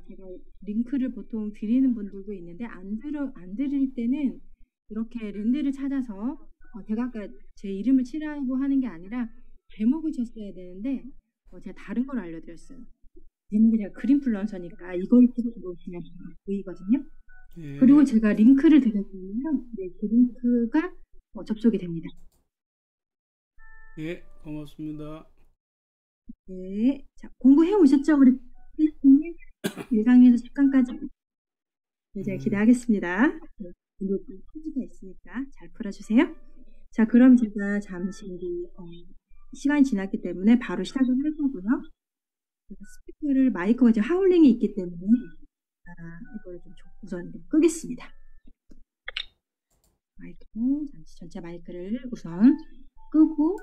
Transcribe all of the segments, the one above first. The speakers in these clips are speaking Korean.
제가 링크를 보통 드리는 분들도 있는데 안 드릴 때는 이렇게 랜드를 찾아서 제가 아까 제 이름을 치라고 하는 게 아니라 제목을 쳤어야 되는데 제가 다른 걸 알려드렸어요. 제목이 제가 그린플루언서니까 이걸 찍고 그냥 보이거든요. 그리고 예, 제가 링크를 드렸으면 네, 그 링크가 접속이 됩니다. 예, 고맙습니다. 네, 자 공부해 오셨죠, 우리 필리님? 1강에서 10강까지 제가 기대하겠습니다. 네, 이거 퀴즈가 있으니까 잘 풀어주세요. 자, 그럼 제가 잠시 시간이 지났기 때문에 바로 시작을 할 거고요. 스피커를 마이크가 지금 하울링이 있기 때문에 이걸 좀 우선 끄겠습니다. 마이크 잠시 전체 마이크를 우선 끄고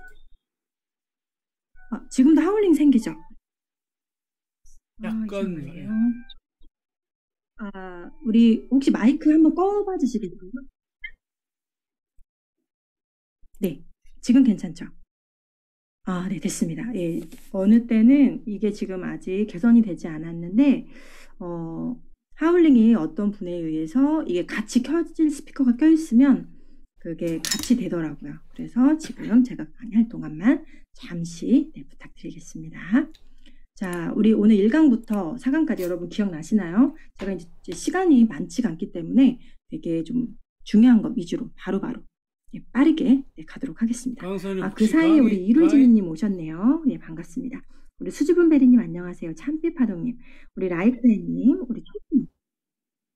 지금도 하울링 생기죠? 약간 이상하네요. 우리 혹시 마이크 한번 꺼봐 주시겠어요? 네, 지금 괜찮죠? 네, 됐습니다. 예, 어느 때는 이게 지금 아직 개선이 되지 않았는데, 하울링이 어떤 분에 의해서 이게 같이 켜질 스피커가 껴있으면 그게 같이 되더라고요. 그래서 지금 제가 강의할 동안만 잠시 부탁드리겠습니다. 자, 우리 오늘 1강부터 4강까지 여러분 기억나시나요? 제가 이제 시간이 많지가 않기 때문에 되게 좀 중요한 것 위주로 바로바로 빠르게 가도록 하겠습니다. 그 사이에 우리 이룰지니님 오셨네요. 네, 반갑습니다. 우리 수주분베리님 안녕하세요. 참빛파동님, 우리 라이프님, 우리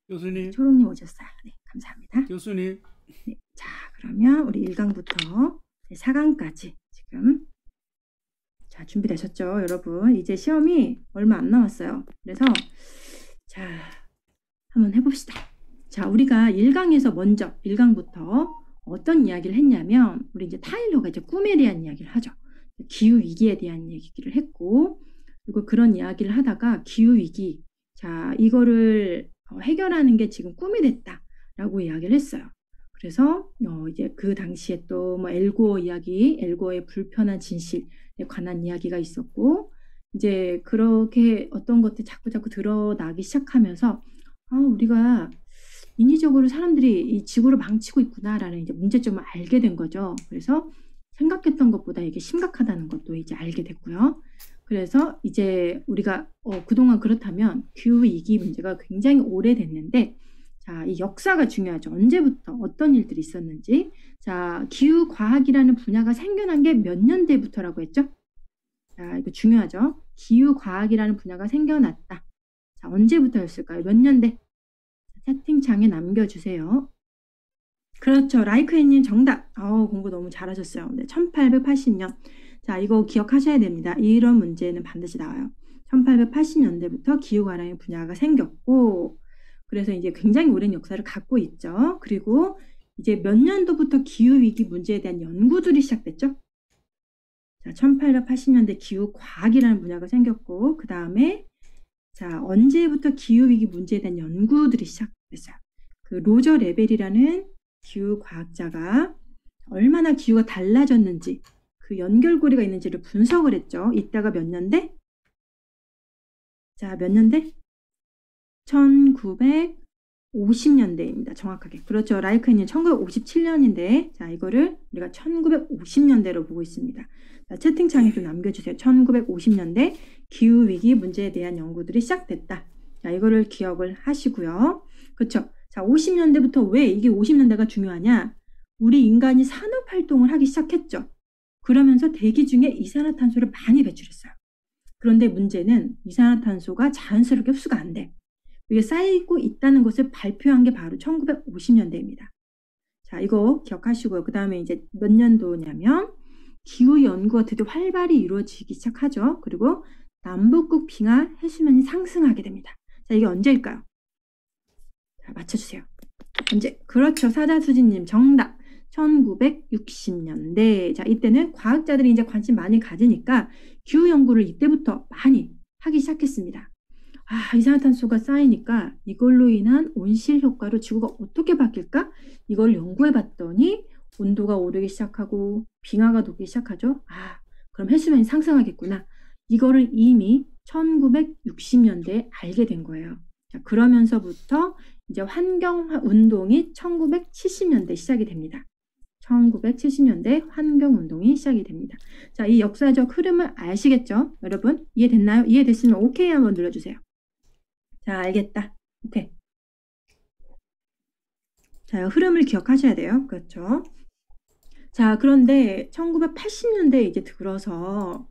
교수님, 초롱님 오셨어요. 네, 감사합니다. 교수님. 네, 자, 그러면 우리 1강부터 4강까지 지금 자, 준비되셨죠, 여러분? 이제 시험이 얼마 안 남았어요. 그래서 자, 한번 해봅시다. 자, 우리가 1강에서 먼저 1강부터 어떤 이야기를 했냐면 우리 이제 타일러가 이제 꿈에 대한 이야기를 하죠. 기후 위기에 대한 얘기를 했고, 그리고 그런 이야기를 하다가 기후 위기, 자, 이거를 해결하는 게 지금 꿈이 됐다라고 이야기를 했어요. 그래서 이제 그 당시에 또 뭐 엘고어 이야기, 엘고어의 불편한 진실에 관한 이야기가 있었고, 이제 그렇게 어떤 것들이 자꾸 드러나기 시작하면서 우리가 인위적으로 사람들이 이 지구를 망치고 있구나라는 이제 문제점을 알게 된 거죠. 그래서 생각했던 것보다 이게 심각하다는 것도 이제 알게 됐고요. 그래서 이제 우리가 그동안 그렇다면 기후 위기 문제가 굉장히 오래됐는데, 자, 이 역사가 중요하죠. 언제부터 어떤 일들이 있었는지. 자, 기후 과학이라는 분야가 생겨난 게 몇 년대부터라고 했죠? 자, 이거 중요하죠. 기후 과학이라는 분야가 생겨났다. 자, 언제부터였을까요? 몇 년대? 채팅창에 남겨주세요. 그렇죠. 라이크애님 정답. 공부 너무 잘하셨어요. 네, 1880년. 자, 이거 기억하셔야 됩니다. 이런 문제는 반드시 나와요. 1880년대부터 기후과학의 분야가 생겼고, 그래서 이제 굉장히 오랜 역사를 갖고 있죠. 그리고 이제 몇 년도부터 기후위기 문제에 대한 연구들이 시작됐죠. 자, 1880년대 기후과학이라는 분야가 생겼고, 그 다음에 자, 언제부터 기후위기 문제에 대한 연구들이 시작됐어요. 그 로저 레벨이라는 기후과학자가 얼마나 기후가 달라졌는지, 그 연결고리가 있는지를 분석을 했죠. 이따가 몇 년대? 자, 몇 년대? 1950년대입니다. 정확하게. 그렇죠. 라이크님 1957년인데, 자, 이거를 우리가 1950년대로 보고 있습니다. 자, 채팅창에 좀 남겨주세요. 1950년대 기후위기 문제에 대한 연구들이 시작됐다. 자, 이거를 기억을 하시고요. 그렇죠. 자, 50년대부터 왜 이게 50년대가 중요하냐? 우리 인간이 산업활동을 하기 시작했죠. 그러면서 대기 중에 이산화탄소를 많이 배출했어요. 그런데 문제는 이산화탄소가 자연스럽게 흡수가 안 돼. 이게 쌓이고 있다는 것을 발표한 게 바로 1950년대입니다. 자, 이거 기억하시고요. 그 다음에 이제 몇 년도냐면 기후 연구가 드디어 활발히 이루어지기 시작하죠. 그리고 남북극 빙하 해수면이 상승하게 됩니다. 자, 이게 언제일까요? 자, 맞춰주세요. 언제? 그렇죠. 사자수진님 정답. 1960년대. 자, 이때는 과학자들이 이제 관심 많이 가지니까 기후 연구를 이때부터 많이 하기 시작했습니다. 이산화탄소가 쌓이니까 이걸로 인한 온실 효과로 지구가 어떻게 바뀔까? 이걸 연구해 봤더니 온도가 오르기 시작하고 빙하가 녹기 시작하죠. 그럼 해수면이 상승하겠구나. 이거를 이미 1960년대에 알게 된 거예요. 자, 그러면서부터 이제 환경운동이 1970년대 시작이 됩니다. 1970년대 환경운동이 시작이 됩니다. 자, 이 역사적 흐름을 아시겠죠? 여러분, 이해됐나요? 이해됐으면 오케이 한번 눌러주세요. 자, 알겠다. 오케이. 자, 흐름을 기억하셔야 돼요. 그렇죠? 자, 그런데 1980년대 이제 들어서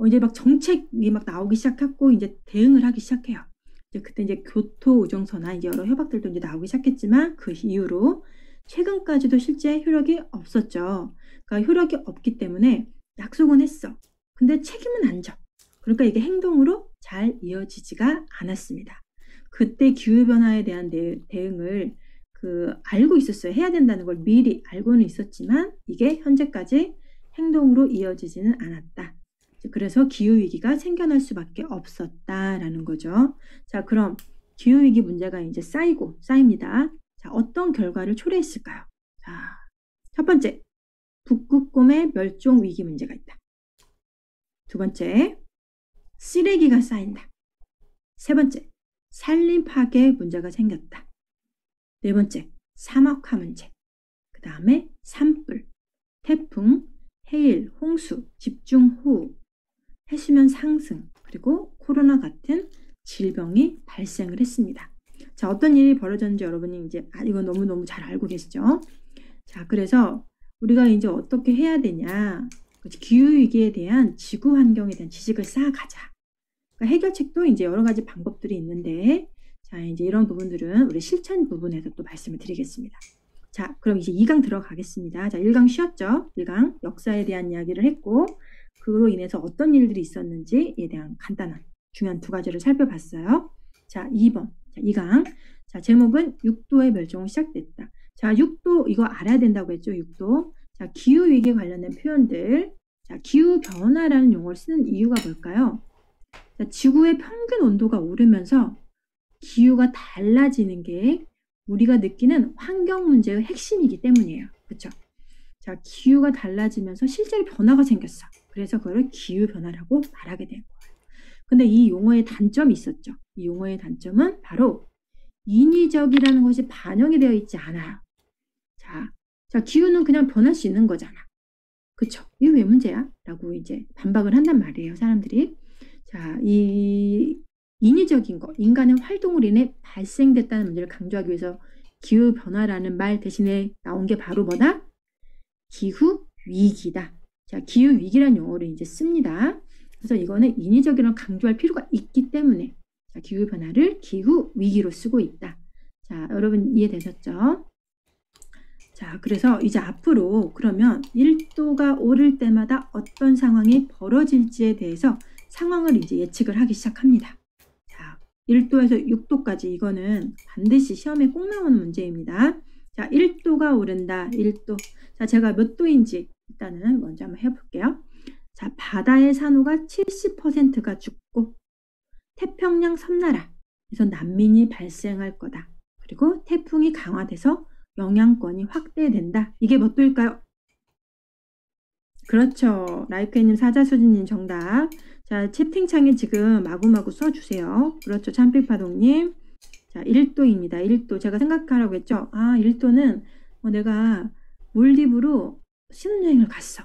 이제 막 정책이 막 나오기 시작했고 이제 대응을 하기 시작해요. 이제 그때 이제 교토 의정서나 이제 여러 협약들도 이제 나오기 시작했지만 그 이후로 최근까지도 실제 효력이 없었죠. 그러니까 효력이 없기 때문에 약속은 했어. 근데 책임은 안 져. 그러니까 이게 행동으로 잘 이어지지가 않았습니다. 그때 기후변화에 대한 대응을 알고 있었어요. 해야 된다는 걸 미리 알고는 있었지만 이게 현재까지 행동으로 이어지지는 않았다. 그래서 기후위기가 생겨날 수밖에 없었다라는 거죠. 자, 그럼 기후위기 문제가 이제 쌓입니다. 자, 어떤 결과를 초래했을까요? 자, 첫 번째, 북극곰의 멸종 위기 문제가 있다. 두 번째, 쓰레기가 쌓인다. 세 번째, 산림 파괴 문제가 생겼다. 네 번째, 사막화 문제. 그 다음에 산불, 태풍, 해일, 홍수, 집중호우, 해수면 상승, 그리고 코로나 같은 질병이 발생을 했습니다. 자, 어떤 일이 벌어졌는지 여러분이 이제 이거 너무너무 잘 알고 계시죠? 자, 그래서 우리가 이제 어떻게 해야 되냐? 기후위기에 대한 지구 환경에 대한 지식을 쌓아가자. 그러니까 해결책도 이제 여러 가지 방법들이 있는데, 자, 이제 이런 부분들은 우리 실천 부분에서 또 말씀을 드리겠습니다. 자, 그럼 이제 2강 들어가겠습니다. 자, 1강 쉬었죠? 1강 역사에 대한 이야기를 했고, 그로 인해서 어떤 일들이 있었는지에 대한 간단한 중요한 두 가지를 살펴봤어요. 자, 2번. 자, 2강. 자, 제목은 6도의 멸종이 시작됐다. 자, 6도 이거 알아야 된다고 했죠? 6도. 자, 기후위기 관련된 표현들. 자, 기후변화라는 용어를 쓰는 이유가 뭘까요? 자, 지구의 평균 온도가 오르면서 기후가 달라지는 게 우리가 느끼는 환경 문제의 핵심이기 때문이에요. 그렇죠? 자, 기후가 달라지면서 실제로 변화가 생겼어. 그래서 그걸 기후변화라고 말하게 된 거예요. 근데 이 용어의 단점이 있었죠. 이 용어의 단점은 바로 인위적이라는 것이 반영이 되어 있지 않아요. 자, 기후는 그냥 변할 수 있는 거잖아. 그쵸? 이게 왜 문제야? 라고 이제 반박을 한단 말이에요, 사람들이. 자, 이 인위적인 거, 인간의 활동으로 인해 발생됐다는 문제를 강조하기 위해서 기후변화라는 말 대신에 나온 게 바로 뭐다? 기후위기다. 자, 기후위기라는 용어를 이제 씁니다. 그래서 이거는 인위적이라고 강조할 필요가 있기 때문에 자, 기후변화를 기후위기로 쓰고 있다. 자, 여러분 이해되셨죠? 자, 그래서 이제 앞으로 그러면 1도가 오를 때마다 어떤 상황이 벌어질지에 대해서 상황을 이제 예측을 하기 시작합니다. 자, 1도에서 6도까지 이거는 반드시 시험에 꼭 나오는 문제입니다. 자, 1도가 오른다. 1도. 자, 제가 몇 도인지 일단은 먼저 한번 해볼게요. 자, 바다의 산호가 70%가 죽고 태평양 섬나라에서 난민이 발생할 거다. 그리고 태풍이 강화돼서 영향권이 확대된다. 이게 몇 도일까요? 그렇죠. 라이크님, 사자수진님 정답. 자, 채팅창에 지금 마구마구 써주세요. 그렇죠. 참빛파동님. 자, 1도입니다. 1도. 제가 생각하라고 했죠. 아, 1도는 내가 몰디브로 신혼여행을 갔어.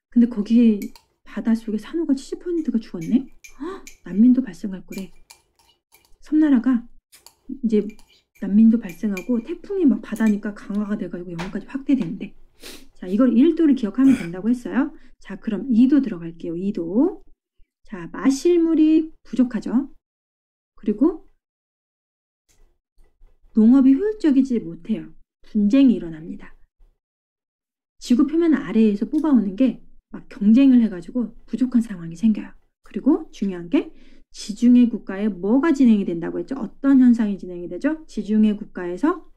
근데 거기 바닷속에 산호가 70%가 죽었네? 난민도 발생할 거래. 섬나라가 이제 난민도 발생하고 태풍이 막 바다니까 강화가 돼가지고 영하까지 확대되는데. 자, 이걸 1도를 기억하면 된다고 했어요. 자, 그럼 2도 들어갈게요. 2도. 자, 마실 물이 부족하죠. 그리고 농업이 효율적이지 못해요. 분쟁이 일어납니다. 지구 표면 아래에서 뽑아오는 게 막 경쟁을 해가지고 부족한 상황이 생겨요. 그리고 중요한 게 지중해 국가에 뭐가 진행이 된다고 했죠? 어떤 현상이 진행이 되죠? 지중해 국가에서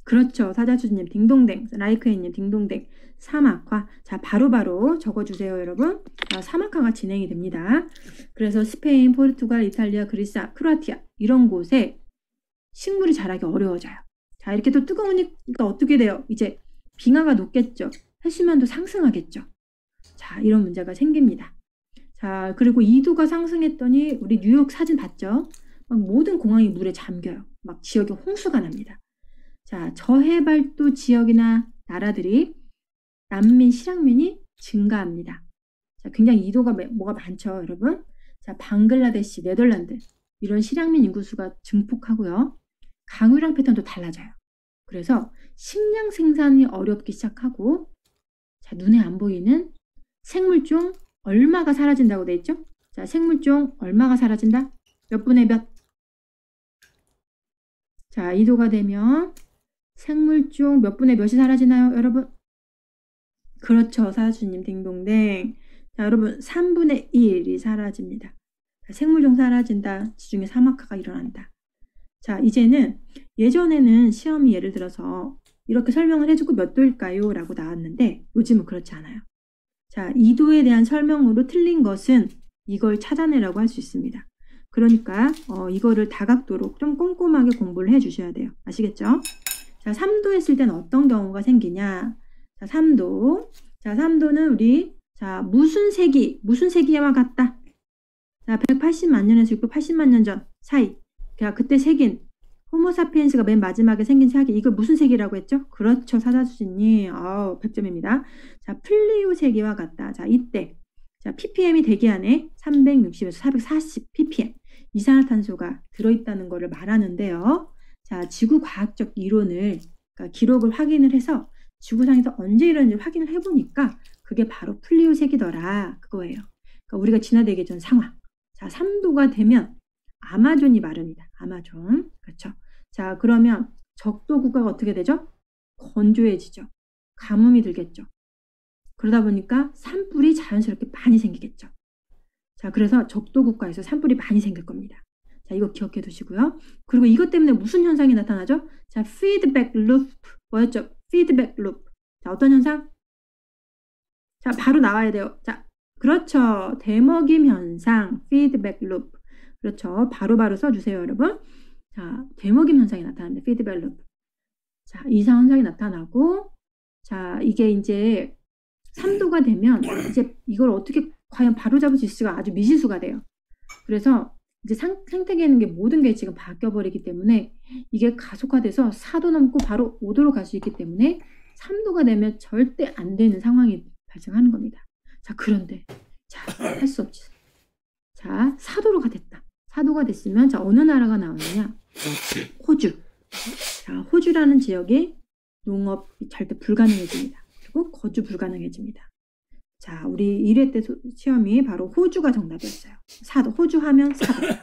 그렇죠. 사자수님 딩동댕, 라이크애님 딩동댕, 사막화. 자, 바로바로 적어주세요, 여러분. 사막화가 진행이 됩니다. 그래서 스페인, 포르투갈, 이탈리아, 그리스, 크로아티아 이런 곳에 식물이 자라기 어려워져요. 자, 이렇게 또 뜨거우니까 어떻게 돼요? 이제 빙하가 녹겠죠. 해수면도 상승하겠죠. 자, 이런 문제가 생깁니다. 자, 그리고 2도가 상승했더니 우리 뉴욕 사진 봤죠? 막 모든 공항이 물에 잠겨요. 막 지역에 홍수가 납니다. 자, 저해발도 지역이나 나라들이 난민, 실향민이 증가합니다. 자, 굉장히 2도가 뭐가 많죠, 여러분? 자, 방글라데시, 네덜란드 이런 실향민 인구수가 증폭하고요. 강유량 패턴도 달라져요. 그래서 식량 생산이 어렵기 시작하고, 자, 눈에 안 보이는 생물종 얼마가 사라진다고 돼 있죠? 자, 생물종 얼마가 사라진다? 몇 분의 몇? 자, 2도가 되면 생물종 몇 분의 몇이 사라지나요, 여러분? 그렇죠, 사주님 딩동댕. 자, 여러분 3분의 1이 사라집니다. 자, 생물종 사라진다. 지중해 사막화가 일어난다. 자, 이제는 예전에는 시험이 예를 들어서 이렇게 설명을 해주고 몇 도일까요? 라고 나왔는데 요즘은 그렇지 않아요. 자, 2도에 대한 설명으로 틀린 것은 이걸 찾아내라고 할 수 있습니다. 그러니까 이거를 다각도로 좀 꼼꼼하게 공부를 해주셔야 돼요. 아시겠죠? 자, 3도 했을 때는 어떤 경우가 생기냐? 자, 3도. 자, 3도는 우리 무슨 세기와 같다? 자, 180만 년에서 680만 년 전 사이. 그때 생긴 호모사피엔스가 맨 마지막에 생긴 세기. 이거 무슨 세기라고 했죠? 그렇죠, 사자수진님. 100점입니다. 자, 플리오 세기와 같다. 자, 이때 자, ppm이 대기 안에 360에서 440 ppm 이산화탄소가 들어있다는 것을 말하는데요. 자, 지구 과학적 이론을 그러니까 기록을 확인을 해서 지구상에서 언제 일어났는지 확인을 해보니까 그게 바로 플리오 세기더라 그거예요. 그러니까 우리가 진화되기 전 상황. 자, 3도가 되면 아마존이 마릅니다. 아마존. 그렇죠. 자, 그러면 적도 국가가 어떻게 되죠? 건조해지죠. 가뭄이 들겠죠. 그러다 보니까 산불이 자연스럽게 많이 생기겠죠. 자, 그래서 적도 국가에서 산불이 많이 생길 겁니다. 자, 이거 기억해 두시고요. 그리고 이것 때문에 무슨 현상이 나타나죠? 자, 피드백 루프. 뭐였죠? 피드백 루프. 자, 어떤 현상? 자, 바로 나와야 돼요. 자, 그렇죠. 대먹임 현상, 피드백 루프. 그렇죠. 바로바로 써주세요, 여러분. 자, 대먹임 현상이 나타나는데, 피드백 루프. 자, 이상 현상이 나타나고, 자, 이게 이제 3도가 되면 이제 이걸 어떻게 과연 바로잡을 수 있을지가 아주 미지수가 돼요. 그래서 이제 생태계는 게 모든 게 지금 바뀌어버리기 때문에 이게 가속화돼서 4도 넘고 바로 5도로 갈 수 있기 때문에 3도가 되면 절대 안 되는 상황이 발생하는 겁니다. 자, 그런데 자, 할 수 없지. 자, 4도가 됐다. 4도가 됐으면 자, 어느 나라가 나오느냐? 호주. 자, 호주라는 지역이 농업이 절대 불가능해집니다. 그리고 거주 불가능해집니다. 자, 우리 1회 때 시험이 바로 호주가 정답이었어요. 4도. 호주 하면 4도.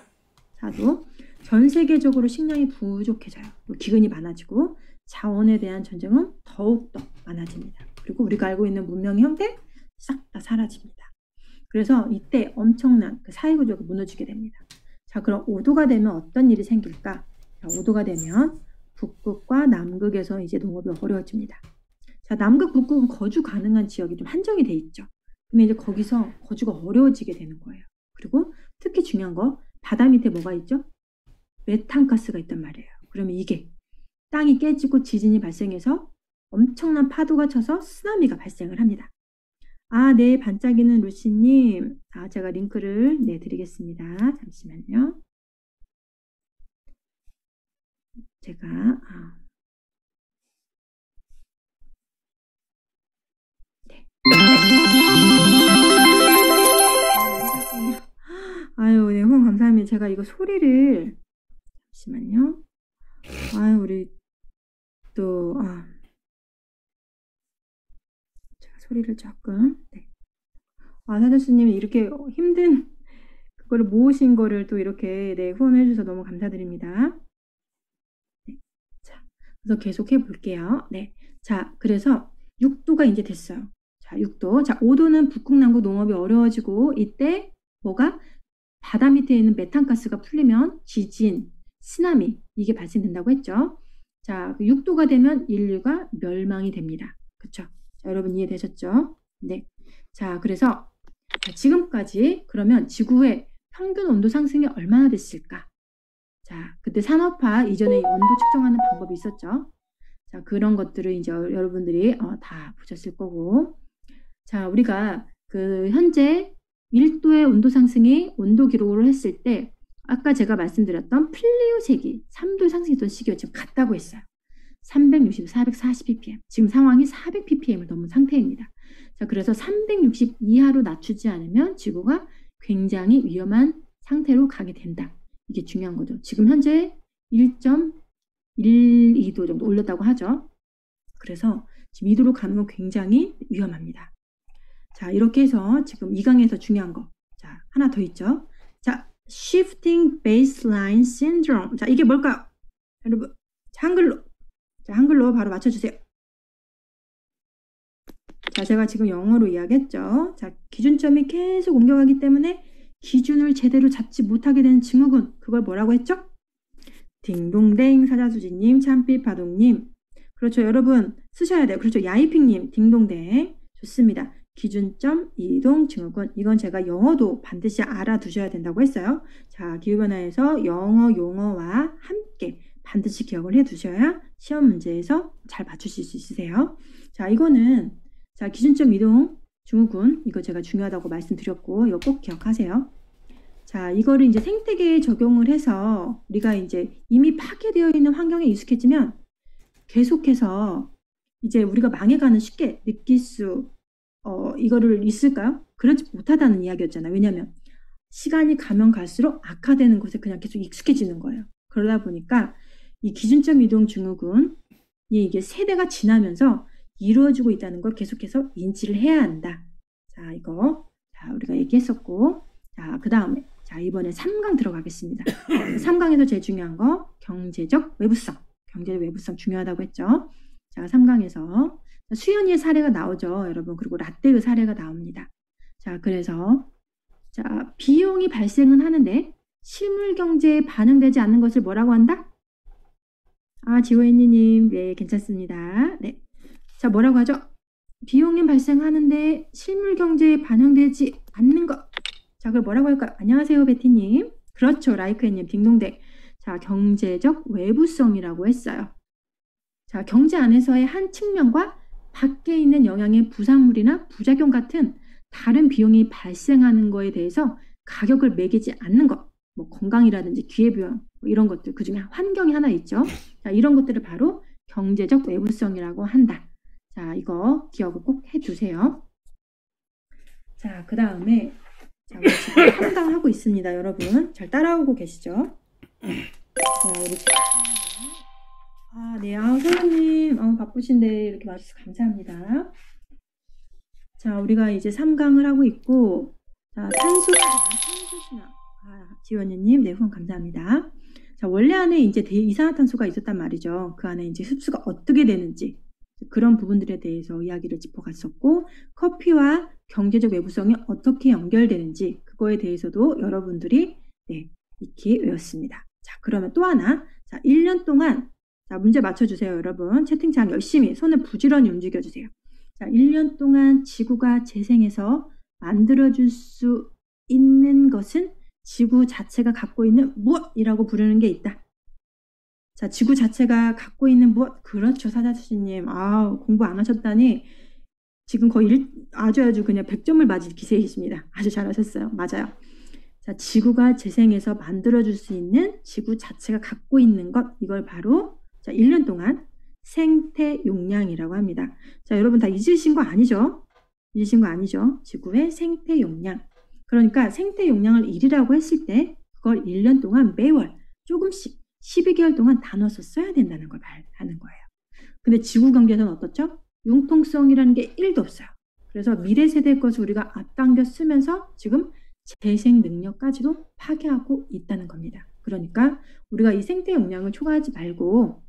4도. 전 세계적으로 식량이 부족해져요. 기근이 많아지고 자원에 대한 전쟁은 더욱더 많아집니다. 그리고 우리가 알고 있는 문명의 형태 싹 다 사라집니다. 그래서 이때 엄청난 그 사회구조가 무너지게 됩니다. 자, 그럼 5도가 되면 어떤 일이 생길까? 자, 5도가 되면 북극과 남극에서 이제 농업이 어려워집니다. 자, 남극, 북극은 거주 가능한 지역이 좀 한정이 돼 있죠. 근데 이제 거기서 거주가 어려워지게 되는 거예요. 그리고 특히 중요한 거, 바다 밑에 뭐가 있죠? 메탄가스가 있단 말이에요. 그러면 이게 땅이 깨지고 지진이 발생해서 엄청난 파도가 쳐서 쓰나미가 발생을 합니다. 아, 네, 반짝이는 루시님. 아, 제가 링크를 내드리겠습니다. 잠시만요. 제가, 네. 아유, 네, 후원 감사합니다. 제가 이거 소리를, 잠시만요. 아유, 우리 또, 제가 소리를 조금, 네. 사자수님이 이렇게 힘든 그거를 모으신 거를 또 이렇게, 네, 후원해 주셔서 너무 감사드립니다. 네. 자, 그래서 계속 해볼게요. 네. 자, 그래서 6도가 이제 됐어요. 자, 6도. 자, 5도는 북극, 남극 농업이 어려워지고, 이때 뭐가? 바다 밑에 있는 메탄가스가 풀리면 지진, 쓰나미, 이게 발생된다고 했죠. 자, 6도가 되면 인류가 멸망이 됩니다. 그쵸? 자, 여러분 이해되셨죠? 네. 자, 그래서 지금까지 그러면 지구의 평균 온도 상승이 얼마나 됐을까? 자, 그때 산업화 이전에 온도 측정하는 방법이 있었죠. 자, 그런 것들을 이제 여러분들이 다 보셨을 거고. 자, 우리가 그 현재 1도의 온도 상승이 온도 기록을 했을 때 아까 제가 말씀드렸던 플리오색이 3도 상승했던 시기와 지금 같다고 했어요. 360, 440 ppm. 지금 상황이 400 ppm을 넘은 상태입니다. 자, 그래서 360 이하로 낮추지 않으면 지구가 굉장히 위험한 상태로 가게 된다. 이게 중요한 거죠. 지금 현재 1.12도 정도 올렸다고 하죠. 그래서 지금 2도로 가는 건 굉장히 위험합니다. 자, 이렇게 해서 지금 2강에서 중요한 거. 자, 하나 더 있죠. 자, shifting baseline syndrome. 자, 이게 뭘까요? 여러분, 한글로. 자, 한글로 바로 맞춰주세요. 자, 제가 지금 영어로 이야기했죠. 자, 기준점이 계속 옮겨가기 때문에 기준을 제대로 잡지 못하게 되는 증후군. 그걸 뭐라고 했죠? 딩동댕, 사자수지님, 참빛바동님. 그렇죠. 여러분 쓰셔야 돼요. 그렇죠. 야이핑님, 딩동댕. 좋습니다. 기준점, 이동, 증후군. 이건 제가 영어도 반드시 알아두셔야 된다고 했어요. 자, 기후변화에서 영어 용어와 함께 반드시 기억을 해두셔야 시험 문제에서 잘 맞추실 수 있으세요. 자, 이거는 자, 기준점, 이동, 증후군. 이거 제가 중요하다고 말씀드렸고 이거 꼭 기억하세요. 자, 이거를 이제 생태계에 적용을 해서 우리가 이제 이미 파괴되어 있는 환경에 익숙해지면 계속해서 이제 우리가 망해가는 쉽게 느낄 수 이거를 있을까요? 그렇지 못하다는 이야기였잖아요. 왜냐하면 시간이 가면 갈수록 악화되는 것에 그냥 계속 익숙해지는 거예요. 그러다 보니까 이 기준점 이동 증후군이 이게 세대가 지나면서 이루어지고 있다는 걸 계속해서 인지를 해야 한다. 자, 이거 자, 우리가 얘기했었고, 자, 그 다음에 자, 이번에 3강 들어가겠습니다. 3강에서 제일 중요한 거 경제적 외부성. 경제적 외부성 중요하다고 했죠. 자, 3강에서 수연이의 사례가 나오죠, 여러분. 그리고 라떼의 사례가 나옵니다. 자, 그래서 자, 비용이 발생은 하는데 실물 경제에 반영되지 않는 것을 뭐라고 한다? 아, 지호애니님, 네, 괜찮습니다. 네, 자, 뭐라고 하죠? 비용이 발생하는데 실물 경제에 반영되지 않는 것. 자, 그걸 뭐라고 할까요? 안녕하세요, 베티님. 그렇죠, 라이크애님, 딩동댕. 자, 경제적 외부성이라고 했어요. 자, 경제 안에서의 한 측면과 밖에 있는 영향의 부산물이나 부작용 같은 다른 비용이 발생하는 거에 대해서 가격을 매기지 않는 것. 뭐 건강이라든지 기회비용 뭐 이런 것들, 그중에 환경이 하나 있죠. 자, 이런 것들을 바로 경제적 외부성이라고 한다. 자, 이거 기억을 꼭 해두세요. 자, 그 다음에 자, 우리 지금 3강 하고 있습니다, 여러분. 잘 따라오고 계시죠? 자, 우리 네, 소연님, 바쁘신데 이렇게 와주셔서 감사합니다. 자, 우리가 이제 3강을 하고 있고, 자, 탄소순환. 지원님, 네, 후원 감사합니다. 자, 원래 안에 이제 이산화탄소가 있었단 말이죠. 그 안에 이제 흡수가 어떻게 되는지, 그런 부분들에 대해서 이야기를 짚어갔었고, 커피와 경제적 외부성이 어떻게 연결되는지, 그거에 대해서도 여러분들이, 네, 익히 외웠습니다. 자, 그러면 또 하나. 자, 1년 동안, 자, 문제 맞춰주세요, 여러분. 채팅창 열심히, 손을 부지런히 움직여주세요. 자, 1년 동안 지구가 재생해서 만들어줄 수 있는 것은 지구 자체가 갖고 있는 무엇이라고 부르는 게 있다. 자, 지구 자체가 갖고 있는 무엇? 그렇죠, 사자수님. 공부 안 하셨다니 지금 거의 아주 그냥 100점을 맞은 기세이십니다. 아주 잘하셨어요. 맞아요. 자, 지구가 재생해서 만들어줄 수 있는 지구 자체가 갖고 있는 것, 이걸 바로 자, 1년 동안 생태 용량이라고 합니다. 자, 여러분 다 잊으신 거 아니죠? 잊으신 거 아니죠? 지구의 생태 용량. 그러니까 생태 용량을 1이라고 했을 때 그걸 1년 동안 매월 조금씩 12개월 동안 나눠서 써야 된다는 걸 말하는 거예요. 근데 지구 경제에서는 어떻죠? 융통성이라는 게 1도 없어요. 그래서 미래 세대의 것을 우리가 앞당겨 쓰면서 지금 재생 능력까지도 파괴하고 있다는 겁니다. 그러니까 우리가 이 생태 용량을 초과하지 말고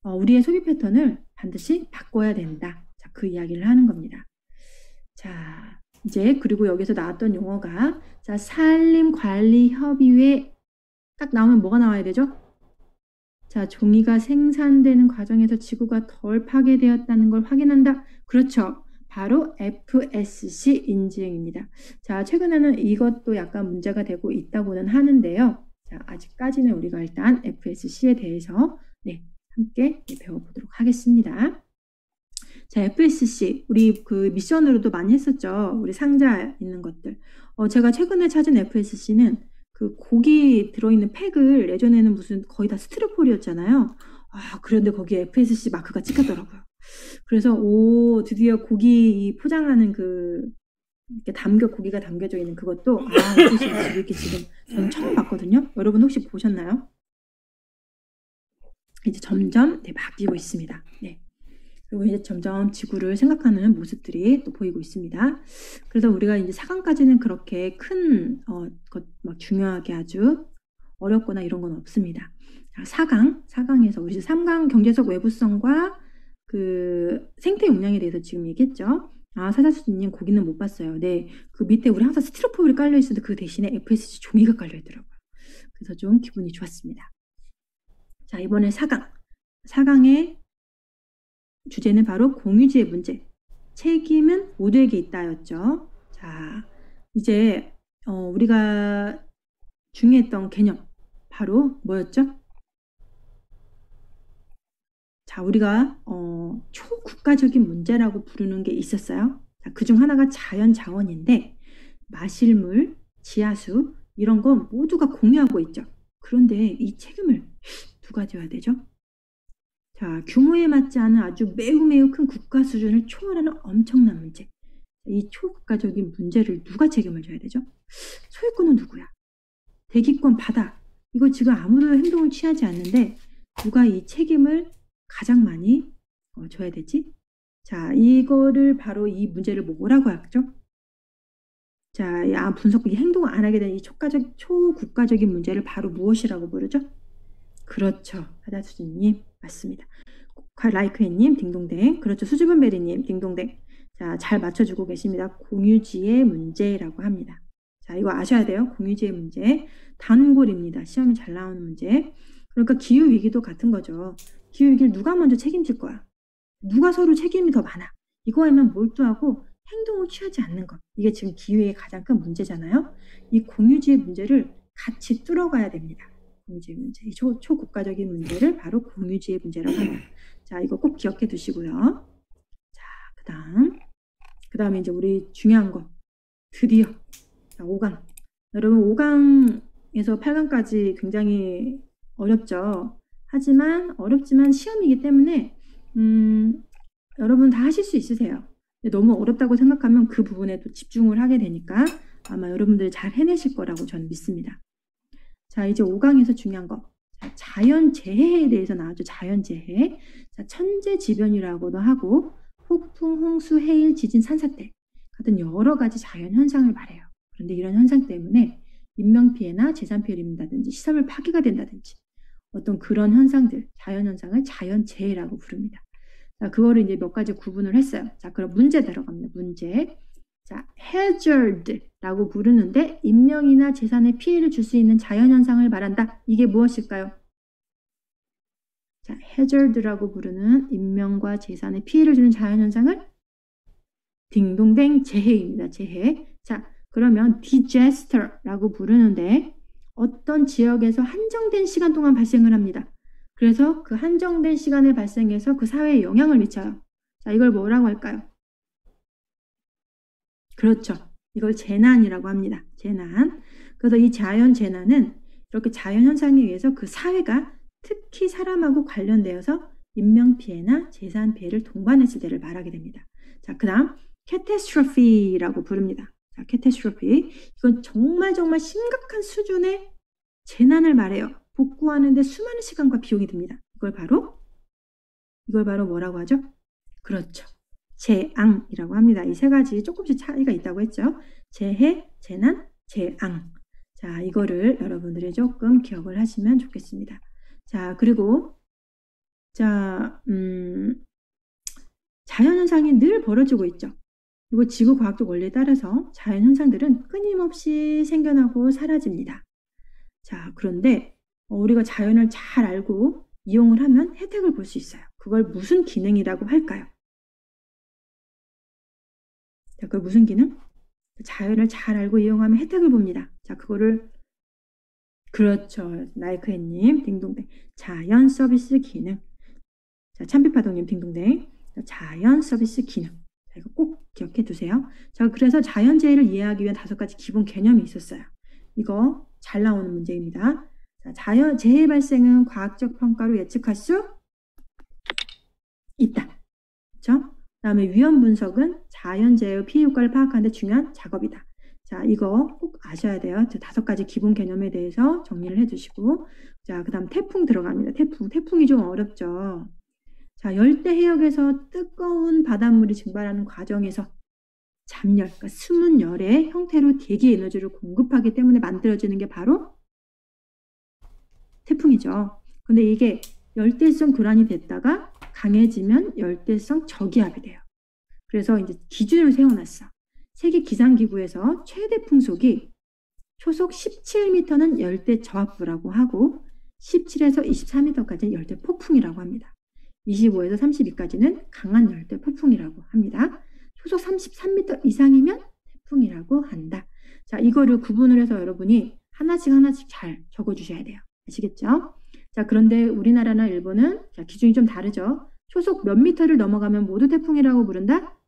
우리의 소비 패턴을 반드시 바꿔야 된다. 자, 그 이야기를 하는 겁니다. 자, 이제 그리고 여기서 나왔던 용어가 자, 산림관리협의회 딱 나오면 뭐가 나와야 되죠? 자, 종이가 생산되는 과정에서 지구가 덜 파괴되었다는 걸 확인한다. 그렇죠. 바로 FSC 인증입니다. 자, 최근에는 이것도 약간 문제가 되고 있다고는 하는데요. 자, 아직까지는 우리가 일단 FSC에 대해서 네, 함께 배워보도록 하겠습니다. 자, FSC 우리 그 미션으로도 많이 했었죠. 우리 상자 있는 것들. 제가 최근에 찾은 FSC는 그 고기 들어있는 팩을 예전에는 무슨 거의 다 스티로폴이었잖아요. 그런데 거기에 FSC 마크가 찍혔더라고요. 그래서 드디어 고기 포장하는 그 이렇게 고기가 담겨져 있는 그것도 FSC 이렇게 지금 저는 처음 봤거든요. 여러분 혹시 보셨나요? 이제 점점 바뀌고 있습니다. 네. 그리고 이제 점점 지구를 생각하는 모습들이 또 보이고 있습니다. 그래서 우리가 이제 4강까지는 그렇게 큰 막 중요하게 아주 어렵거나 이런 건 없습니다. 4강에서 우리 3강 경제적 외부성과 그 생태 용량에 대해서 지금 얘기했죠. 사자수님 고기는 못 봤어요. 네, 그 밑에 우리 항상 스티로폼이 깔려 있었는데 그 대신에 FSC 종이가 깔려 있더라고요. 그래서 좀 기분이 좋았습니다. 자, 이번에 4강의 주제는 바로 공유지의 문제. 책임은 모두에게 있다였죠. 자, 이제 우리가 중요했던 개념 바로 뭐였죠? 자, 우리가 초국가적인 문제라고 부르는 게 있었어요. 그중 하나가 자연자원인데 마실 물, 지하수 이런 건 모두가 공유하고 있죠. 그런데 이 책임을 누가 져야 되죠? 자, 규모에 맞지 않은 아주 매우 큰 국가 수준을 초월하는 엄청난 문제. 이 초국가적인 문제를 누가 책임을 져야 되죠? 소유권은 누구야? 대기권 바다. 이거 지금 아무도 행동을 취하지 않는데 누가 이 책임을 가장 많이 져야 되지? 자, 이거를 바로 이 문제를 뭐라고 하죠? 자, 분석이 행동을 안 하게 되는 이 초국가적인 문제를 바로 무엇이라고 부르죠? 그렇죠. 하다수진님 맞습니다. 라이크해님 딩동댕. 그렇죠. 수줍은베리님 딩동댕. 자, 잘 맞춰주고 계십니다. 공유지의 문제라고 합니다. 자, 이거 아셔야 돼요. 공유지의 문제. 단골입니다. 시험에 잘 나오는 문제. 그러니까 기후위기도 같은 거죠. 기후위기를 누가 먼저 책임질 거야? 누가 서로 책임이 더 많아? 이거에만 몰두하고 행동을 취하지 않는 것. 이게 지금 기후의 가장 큰 문제잖아요. 이 공유지의 문제를 같이 뚫어가야 됩니다. 공유지의 문제. 이 초국가적인 문제를 바로 공유지의 문제라고 합니다. 자, 이거 꼭 기억해 두시고요. 자, 그 다음에 이제 우리 중요한 거. 드디어. 자, 5강. 여러분, 5강에서 8강까지 굉장히 어렵죠. 어렵지만 시험이기 때문에, 여러분 다 하실 수 있으세요. 너무 어렵다고 생각하면 그 부분에 또 집중을 하게 되니까 아마 여러분들 잘 해내실 거라고 저는 믿습니다. 자, 이제 5강에서 중요한 거. 자, 자연재해에 대해서 나왔죠. 자연재해. 자, 천재지변이라고도 하고 폭풍, 홍수, 해일, 지진, 산사태 같은 여러 가지 자연현상을 말해요. 그런데 이런 현상 때문에 인명피해나 재산피해를 입는다든지 시설물 파괴가 된다든지 어떤 그런 현상들, 자연현상을 자연재해라고 부릅니다. 자, 그거를 이제 몇 가지 구분을 했어요. 자, 그럼 문제 들어갑니다. 문제. 자, hazard라고 부르는데 인명이나 재산에 피해를 줄 수 있는 자연현상을 말한다. 이게 무엇일까요? 자, hazard라고 부르는 인명과 재산에 피해를 주는 자연현상을 딩동댕 재해입니다. 재해. 자, 그러면 disaster라고 부르는데 어떤 지역에서 한정된 시간 동안 발생을 합니다. 그래서 그 한정된 시간에 발생해서 그 사회에 영향을 미쳐요. 자, 이걸 뭐라고 할까요? 그렇죠. 이걸 재난이라고 합니다. 재난. 그래서 이 자연재난은 이렇게 자연현상에 의해서 그 사회가 특히 사람하고 관련되어서 인명피해나 재산피해를 동반했을 때를 말하게 됩니다. 자, 그 다음 catastrophe라고 부릅니다. 자, catastrophe. 이건 정말 심각한 수준의 재난을 말해요. 복구하는데 수많은 시간과 비용이 듭니다. 이걸 바로 뭐라고 하죠? 그렇죠. 재앙이라고 합니다. 이 세 가지 조금씩 차이가 있다고 했죠. 재해, 재난, 재앙. 자, 이거를 여러분들이 조금 기억을 하시면 좋겠습니다. 자, 그리고 자연현상이 늘 벌어지고 있죠. 그리고 지구과학적 원리에 따라서 자연현상들은 끊임없이 생겨나고 사라집니다. 자, 그런데 우리가 자연을 잘 알고 이용을 하면 혜택을 볼 수 있어요. 그걸 무슨 기능이라고 할까요? 자, 그걸 무슨 기능? 자연을 잘 알고 이용하면 혜택을 봅니다. 자, 그거를 그렇죠. 나이크해님 딩동댕. 자연 서비스 기능. 자, 참비파동님 딩동댕. 자연 서비스 기능. 자, 이거 꼭 기억해 두세요. 자, 그래서 자연재해를 이해하기 위한 5가지 기본 개념이 있었어요. 이거 잘 나오는 문제입니다. 자, 자연재해 발생은 과학적 평가로 예측할 수 있다. 그렇죠? 그다음에 위험 분석은 자연재해의 피해 효과를 파악하는 데 중요한 작업이다. 자, 이거 꼭 아셔야 돼요. 5가지 기본 개념에 대해서 정리를 해주시고, 자, 그다음 태풍 들어갑니다. 태풍이 좀 어렵죠. 자, 열대 해역에서 뜨거운 바닷물이 증발하는 과정에서 잠열, 그러니까 숨은 열의 형태로 대기 에너지를 공급하기 때문에 만들어지는 게 바로 태풍이죠. 근데 이게 열대성 교란이 됐다가 강해지면 열대성 저기압이 돼요. 그래서 이제 기준을 세워놨어. 세계 기상기구에서 최대 풍속이 초속 17m는 열대 저압부라고 하고 17에서 24m까지는 열대 폭풍이라고 합니다. 25에서 32까지는 강한 열대 폭풍이라고 합니다. 초속 33m 이상이면 태풍이라고 한다. 자, 이거를 구분을 해서 여러분이 하나씩 잘 적어주셔야 돼요. 아시겠죠? 자, 그런데 우리나라나 일본은 자, 기준이 좀 다르죠. 초속 몇 미터를 넘어가면 모두 태풍이라고 부른다?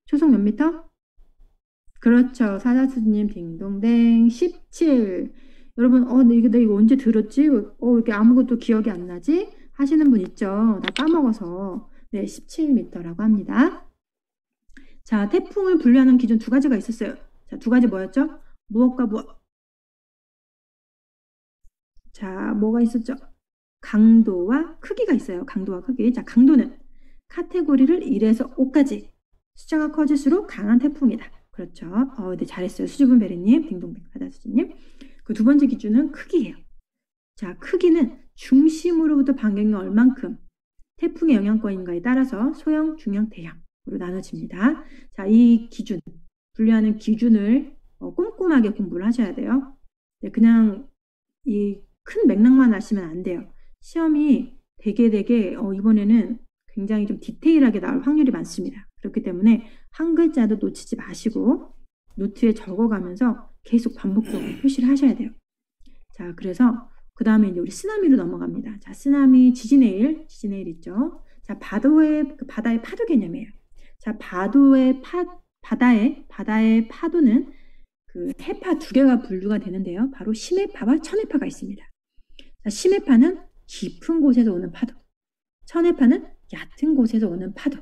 초속 몇 미터? 그렇죠. 사자수님 딩동댕 17. 여러분, 나 이거 언제 들었지? 이렇게 아무것도 기억이 안 나지? 하시는 분 있죠. 나 까먹어서. 네, 17m라고 합니다. 자, 태풍을 분류하는 기준 2가지가 있었어요. 자, 2가지 뭐였죠? 무엇과 무엇? 자, 뭐가 있었죠? 강도와 크기가 있어요. 강도와 크기. 자, 강도는 카테고리를 1에서 5까지. 숫자가 커질수록 강한 태풍이다. 그렇죠. 네, 잘했어요. 수줍은베리님, 딩동댕 사자수님. 그 2번째 기준은 크기예요. 자, 크기는 중심으로부터 반경이 얼만큼 태풍의 영향권인가에 따라서 소형, 중형, 대형으로 나눠집니다. 자, 이 기준, 분류하는 기준을 꼼꼼하게 공부를 하셔야 돼요. 네, 그냥 이 큰 맥락만 아시면 안 돼요. 시험이 되게 이번에는 굉장히 좀 디테일하게 나올 확률이 많습니다. 그렇기 때문에 한 글자도 놓치지 마시고 노트에 적어가면서 계속 반복적으로 표시를 하셔야 돼요. 자, 그래서 그 다음에 이제 우리 쓰나미로 넘어갑니다. 자, 쓰나미, 지진해일 있죠. 자, 바다의 파도 개념이에요. 자, 바다의 파도는 그 해파 2개가 분류가 되는데요. 바로 심해파와 천해파가 있습니다. 자, 심해파는 깊은 곳에서 오는 파도. 천해파는 얕은 곳에서 오는 파도.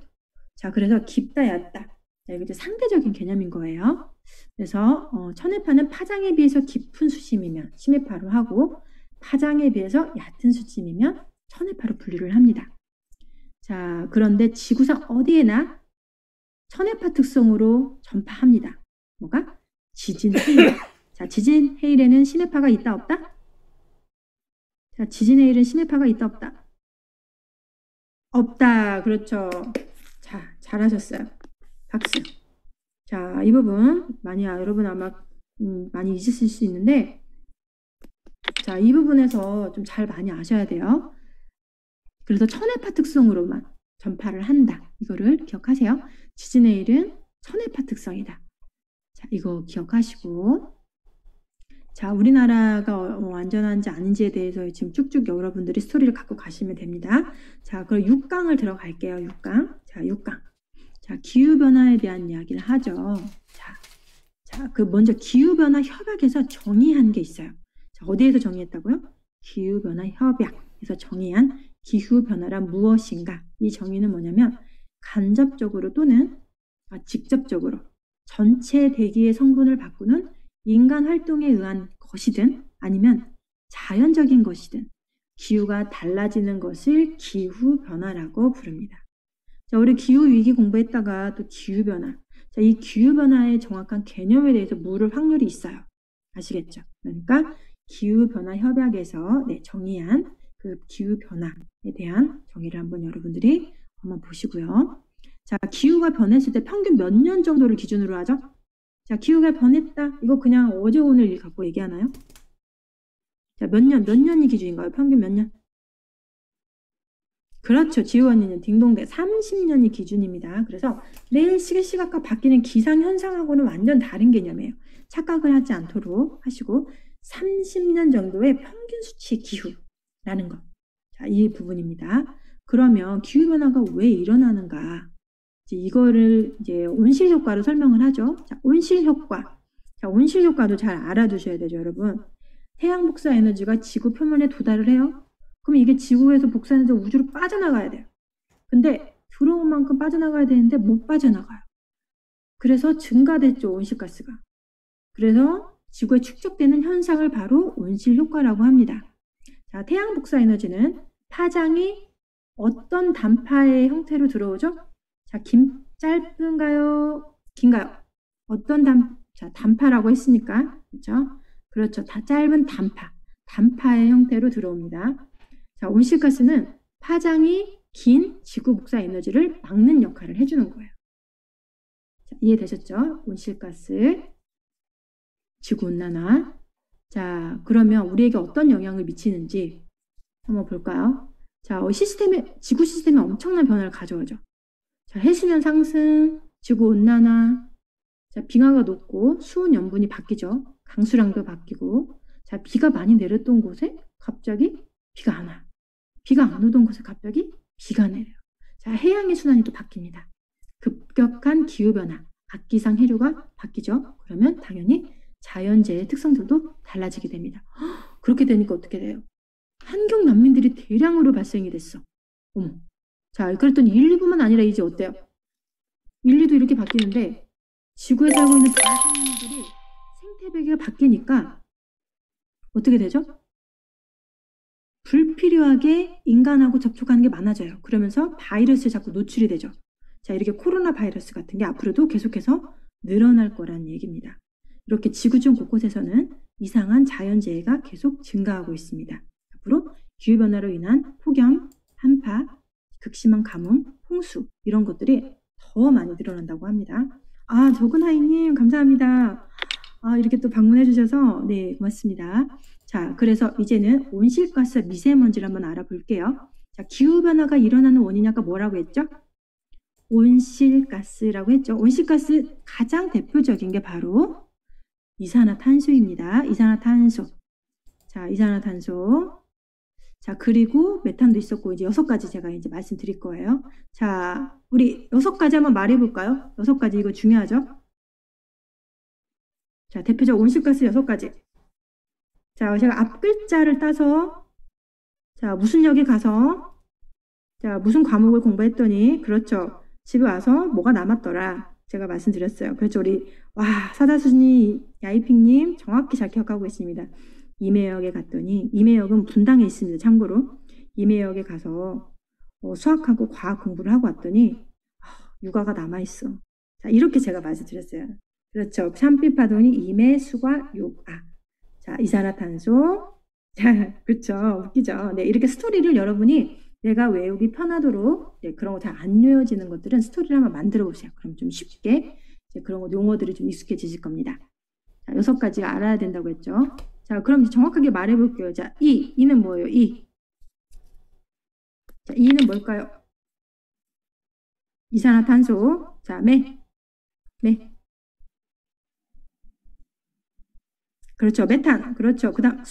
자, 그래서 깊다, 얕다. 자, 이거 이제 상대적인 개념인 거예요. 그래서 천해파는 파장에 비해서 깊은 수심이면 심해파로 하고 파장에 비해서 얕은 수심이면 천해파로 분류를 합니다. 자, 그런데 지구상 어디에나 천해파 특성으로 전파합니다. 뭐가? 지진 해일. 자, 지진 해일에는 심해파가 있다, 없다? 자, 지진 해일은 심해파가 있다, 없다? 없다. 그렇죠. 자, 잘하셨어요. 박수. 자, 이 부분 여러분 아마 많이 잊으실 수 있는데, 자, 이 부분에서 좀 잘 많이 아셔야 돼요. 그래서 천해파 특성으로만 전파를 한다. 이거를 기억하세요. 지진의 일은 천해파 특성이다. 자, 이거 기억하시고, 자, 우리나라가 안전한지 아닌지에 대해서 지금 쭉쭉 여러분들이 스토리를 갖고 가시면 됩니다. 자, 그럼 6강을 들어갈게요. 6강. 자, 6강. 자, 기후변화에 대한 이야기를 하죠. 자, 그 먼저 기후변화 협약에서 정의한 게 있어요. 자, 어디에서 정의했다고요? 기후변화 협약에서 정의한 기후변화란 무엇인가? 이 정의는 뭐냐면 간접적으로 또는 직접적으로 전체 대기의 성분을 바꾸는 인간 활동에 의한 것이든 아니면 자연적인 것이든 기후가 달라지는 것을 기후변화라고 부릅니다. 자, 우리 기후위기 공부했다가 또 기후변화. 자, 이 기후변화의 정확한 개념에 대해서 물을 확률이 있어요. 아시겠죠? 그러니까 기후변화 협약에서 정의한 그 기후변화에 대한 정의를 한번 여러분들이 한번 보시고요. 자, 기후가 변했을 때 평균 몇 년 정도를 기준으로 하죠? 자, 기후가 변했다. 이거 그냥 어제 오늘 갖고 얘기하나요? 자, 몇 년이 기준인가요? 평균 몇 년? 그렇죠. 지우언니는 딩동대 30년이 기준입니다. 그래서 매일 시시각각 바뀌는 기상현상하고는 완전 다른 개념이에요. 착각을 하지 않도록 하시고 30년 정도의 평균 수치 기후라는 것. 자, 이 부분입니다. 그러면 기후변화가 왜 일어나는가? 이거를 이제 온실 효과로 설명을 하죠. 자, 온실 효과. 자, 온실 효과도 잘 알아두셔야 되죠, 여러분. 태양 복사 에너지가 지구 표면에 도달을 해요. 그럼 이게 지구에서 복사해서 우주로 빠져나가야 돼요. 근데 들어온 만큼 빠져나가야 되는데 못 빠져나가요. 그래서 증가됐죠, 온실가스가. 그래서 지구에 축적되는 현상을 바로 온실 효과라고 합니다. 자, 태양 복사 에너지는 파장이 어떤 단파의 형태로 들어오죠? 자, 짧은가요? 긴가요? 어떤 단파라고 했으니까, 그렇죠? 그렇죠. 다 짧은 단파의 형태로 들어옵니다. 자, 온실가스는 파장이 긴 지구 복사 에너지를 막는 역할을 해주는 거예요. 자, 이해되셨죠? 온실가스, 지구온난화. 자, 그러면 우리에게 어떤 영향을 미치는지 한번 볼까요? 자, 지구 시스템에 엄청난 변화를 가져오죠. 자, 해수면 상승, 지구온난화, 자, 빙하가 녹고 수온 염분이 바뀌죠. 강수량도 바뀌고, 자, 비가 많이 내렸던 곳에 갑자기 비가 안 와. 비가 안 오던 곳에 갑자기 비가 내려요. 자, 해양의 순환이 또 바뀝니다. 급격한 기후변화, 악기상 해류가 바뀌죠. 그러면 당연히 자연재해의 특성들도 달라지게 됩니다. 그렇게 되니까 어떻게 돼요? 환경 난민들이 대량으로 발생이 됐어. 어머. 자, 그랬더니 1, 2부만 아니라 이제 어때요? 1, 2도 이렇게 바뀌는데 지구에 살고 있는 다른 생물들이 생태계가 바뀌니까 어떻게 되죠? 불필요하게 인간하고 접촉하는 게 많아져요. 그러면서 바이러스에 자꾸 노출이 되죠. 자, 이렇게 코로나 바이러스 같은 게 앞으로도 계속해서 늘어날 거란 얘기입니다. 이렇게 지구촌 곳곳에서는 이상한 자연재해가 계속 증가하고 있습니다. 앞으로 기후변화로 인한 폭염, 한파, 극심한 가뭄, 홍수 이런 것들이 더 많이 늘어난다고 합니다. 아, 적은하이님 감사합니다. 아, 이렇게 또 방문해 주셔서 네, 고맙습니다. 자, 그래서 이제는 온실가스 미세먼지를 한번 알아볼게요. 자, 기후변화가 일어나는 원인이 아까 뭐라고 했죠? 온실가스라고 했죠. 온실가스 가장 대표적인 게 바로 이산화탄소입니다. 이산화탄소. 자, 이산화탄소. 자, 그리고 메탄도 있었고, 이제 6가지 제가 이제 말씀드릴 거예요. 자, 우리 6가지 한번 말해볼까요? 6가지, 이거 중요하죠? 자, 대표적 온실가스 6가지. 자, 제가 앞 글자를 따서, 자, 무슨 역에 가서, 자, 무슨 과목을 공부했더니, 그렇죠. 집에 와서 뭐가 남았더라. 제가 말씀드렸어요. 그렇죠. 우리, 와, 사다순이 야이핑님 정확히 잘 기억하고 있습니다. 임해역에 갔더니, 임해역은 분당에 있습니다. 참고로. 임해역에 가서 수학하고 과학 공부를 하고 왔더니, 육아가 남아있어. 자, 이렇게 제가 말씀드렸어요. 그렇죠. 산비파동이 임해, 수과, 육아. 자, 이산화탄소. 자, 그렇죠. 웃기죠. 네, 이렇게 스토리를 여러분이 내가 외우기 편하도록 네, 그런 거 잘 안 외워지는 것들은 스토리를 한번 만들어 보세요. 그럼 좀 쉽게 이제 그런 거 용어들이 좀 익숙해지실 겁니다. 자, 6가지가 알아야 된다고 했죠. 자, 그럼 이제 정확하게 말해 볼게요. 자, 이는 뭐예요? 자, 이는 뭘까요? 이산화탄소. 자, 매. 그렇죠. 메탄. 그렇죠. 그 다음